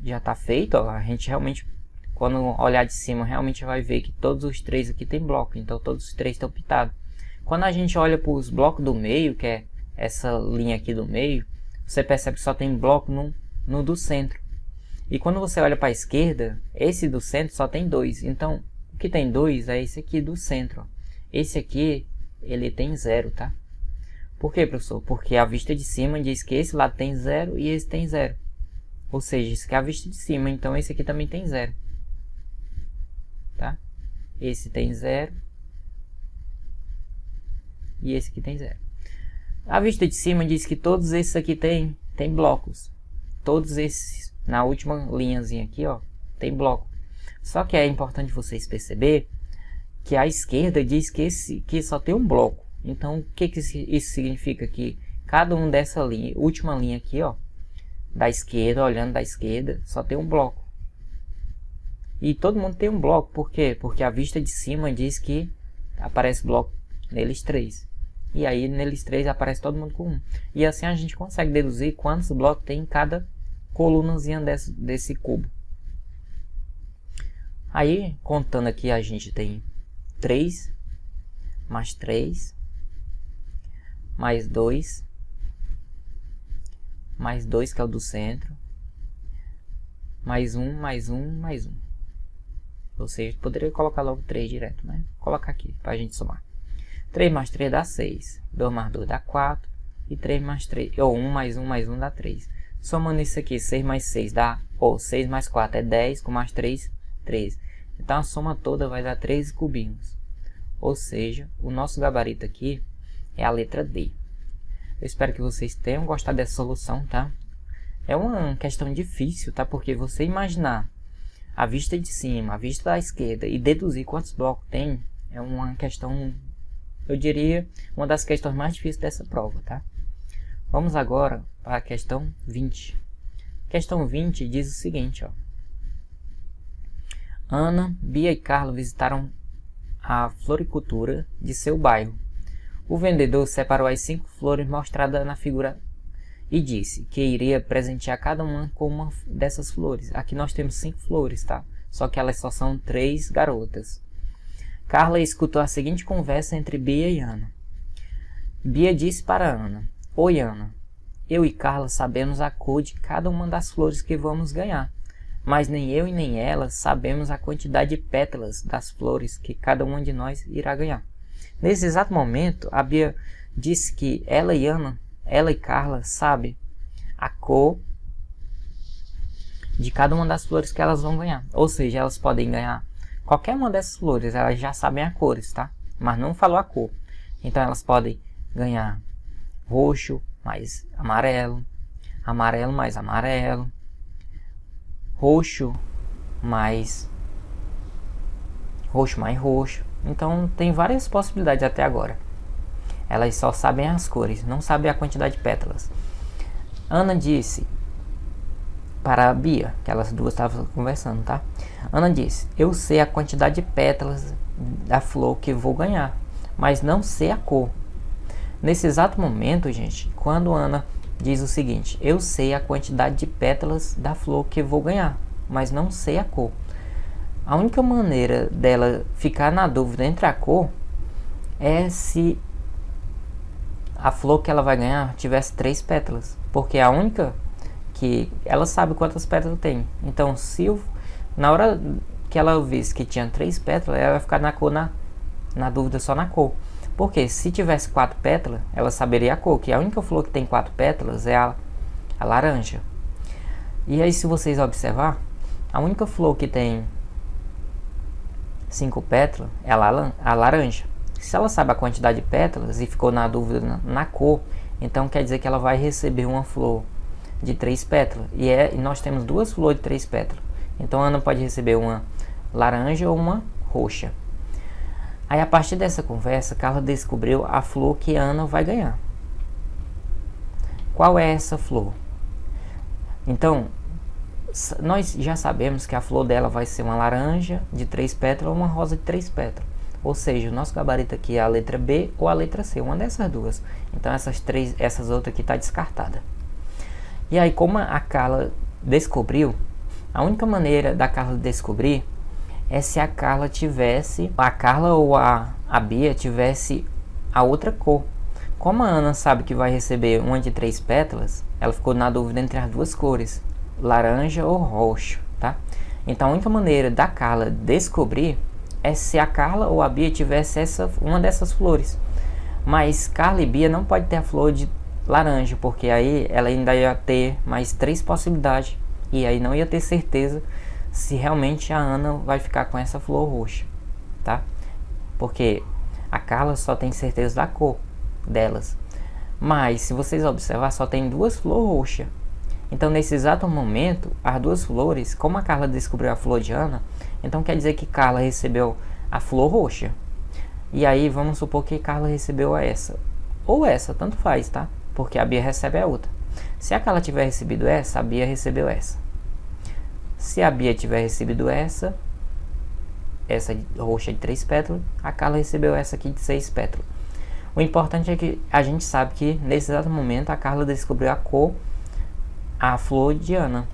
já está feito, ó. A gente realmente, quando olhar de cima, realmente vai ver que todos os 3 aqui tem bloco. Então todos os 3 estão pintados. Quando a gente olha para os blocos do meio, que é essa linha aqui do meio, você percebe que só tem bloco no do centro. E quando você olha para a esquerda, esse do centro só tem 2. Então, o que tem 2 é esse aqui do centro. Ó. Esse aqui, ele tem 0, tá? Por quê, professor? Porque a vista de cima diz que esse lado tem 0 e esse tem 0. Ou seja, isso aqui é a vista de cima, então esse aqui também tem 0. Tá? Esse tem 0. E esse aqui tem 0. A vista de cima diz que todos esses aqui tem blocos. Todos esses, na última linhazinha aqui, ó, tem bloco. Só que é importante vocês perceber que a esquerda diz que só tem um bloco. Então, o que isso significa? Que cada um dessa linha, última linha aqui, ó, da esquerda, olhando da esquerda, só tem um bloco. E todo mundo tem um bloco. Por quê? Porque a vista de cima diz que aparece bloco neles 3. E aí, neles 3 aparece todo mundo com 1. E assim a gente consegue deduzir quantos blocos tem em cada colunazinha desse cubo. Aí, contando aqui, a gente tem 3, mais 3, mais 2, mais 2 que é o do centro, mais 1, mais 1, mais 1. Ou seja, poderia colocar logo 3 direto, mas vou colocar aqui para a gente somar. 3 mais 3 dá 6, 2 mais 2 dá 4, e 3 mais 3, ou 1 mais 1 mais 1 dá 3. Somando isso aqui, 6 mais 6 dá, ou 6 mais 4 é 10, com mais 3, 13. Então a soma toda vai dar 13 cubinhos. Ou seja, o nosso gabarito aqui é a letra D. Eu espero que vocês tenham gostado dessa solução, tá? É uma questão difícil, tá? Porque você imaginar a vista de cima, a vista da esquerda e deduzir quantos blocos tem, é uma questão, eu diria, uma das questões mais difíceis dessa prova, tá? Vamos agora para a questão 20. Questão 20 diz o seguinte, ó. Ana, Bia e Carlos visitaram a floricultura de seu bairro. O vendedor separou as 5 flores mostradas na figura e disse que iria presentear cada uma com uma dessas flores. Aqui nós temos 5 flores, tá? Só que elas só são 3 garotas. Carla escutou a seguinte conversa entre Bia e Ana. Bia disse para Ana: Oi, Ana. Eu e Carla sabemos a cor de cada uma das flores que vamos ganhar, mas nem eu e nem ela sabemos a quantidade de pétalas das flores que cada uma de nós irá ganhar. Nesse exato momento, a Bia disse que ela e Carla sabem a cor de cada uma das flores que elas vão ganhar. Ou seja, elas podem ganhar qualquer uma dessas flores, elas já sabem a cores, tá? Mas não falou a cor. Então elas podem ganhar roxo mais amarelo, amarelo mais amarelo, roxo mais roxo. Então tem várias possibilidades até agora. Elas só sabem as cores, não sabem a quantidade de pétalas. Ana disse para a Bia, que elas duas estavam conversando, tá? Ana disse: Eu sei a quantidade de pétalas da flor que vou ganhar, mas não sei a cor. Nesse exato momento, gente, quando Ana diz o seguinte: Eu sei a quantidade de pétalas da flor que vou ganhar, mas não sei a cor. A única maneira dela ficar na dúvida entre a cor é se a flor que ela vai ganhar tivesse 3 pétalas, porque a única que ela sabe quantas pétalas tem. Então, se na hora que ela visse que tinha 3 pétalas, ela vai ficar na cor, na dúvida só na cor. Porque se tivesse 4 pétalas, ela saberia a cor, que a única flor que tem 4 pétalas é a laranja. E aí, se vocês observar, a única flor que tem 5 pétalas é a laranja. Se ela sabe a quantidade de pétalas e ficou na dúvida na cor, então quer dizer que ela vai receber uma flor de 3 pétalas. E nós temos 2 flores de 3 pétalas. Então a Ana pode receber uma laranja ou uma roxa. Aí a partir dessa conversa, Carla descobriu a flor que a Ana vai ganhar. Qual é essa flor? Então, nós já sabemos que a flor dela vai ser uma laranja de 3 pétalas ou uma rosa de 3 pétalas. Ou seja, o nosso gabarito aqui é a letra B ou a letra C, uma dessas duas. Então essas outras aqui está descartada. E aí, como a Carla descobriu, a única maneira da Carla descobrir é se a Carla ou a Bia tivesse a outra cor. Como a Ana sabe que vai receber uma de 3 pétalas, ela ficou na dúvida entre as duas cores, laranja ou roxo, tá? Então a única maneira da Carla descobrir é se a Carla ou a Bia tivesse uma dessas flores. Mas Carla e Bia não pode ter a flor de laranja, porque aí ela ainda ia ter mais 3 possibilidades e aí não ia ter certeza se realmente a Ana vai ficar com essa flor roxa, tá? Porque a Carla só tem certeza da cor delas. Mas se vocês observar, só tem 2 flores roxas. Então nesse exato momento, as 2 flores, como a Carla descobriu a flor de Ana, então quer dizer que Carla recebeu a flor roxa. E aí vamos supor que Carla recebeu essa. Ou essa, tanto faz, tá? Porque a Bia recebe a outra. Se a Carla tiver recebido essa, a Bia recebeu essa. Se a Bia tiver recebido essa roxa de 3 pétalas, a Carla recebeu essa aqui de 6 pétalas. O importante é que a gente sabe que nesse exato momento a Carla descobriu a cor, a flor de Ana.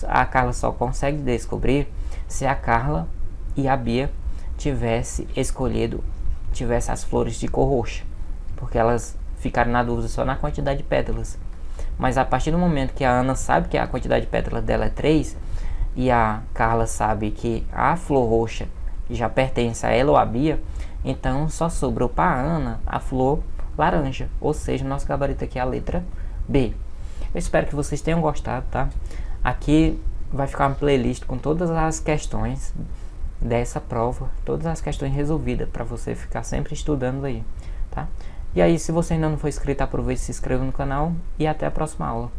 A Carla só consegue descobrir se a Carla e a Bia tivesse as flores de cor roxa, porque elas ficaram na dúvida só na quantidade de pétalas. Mas a partir do momento que a Ana sabe que a quantidade de pétalas dela é 3 e a Carla sabe que a flor roxa já pertence a ela ou a Bia, então só sobrou para a Ana a flor laranja, ou seja, nosso gabarito aqui é a letra B. Eu espero que vocês tenham gostado, tá? Aqui vai ficar uma playlist com todas as questões dessa prova, todas as questões resolvidas, para você ficar sempre estudando aí, tá? E aí, se você ainda não for inscrito, aproveite e se inscreva no canal e até a próxima aula.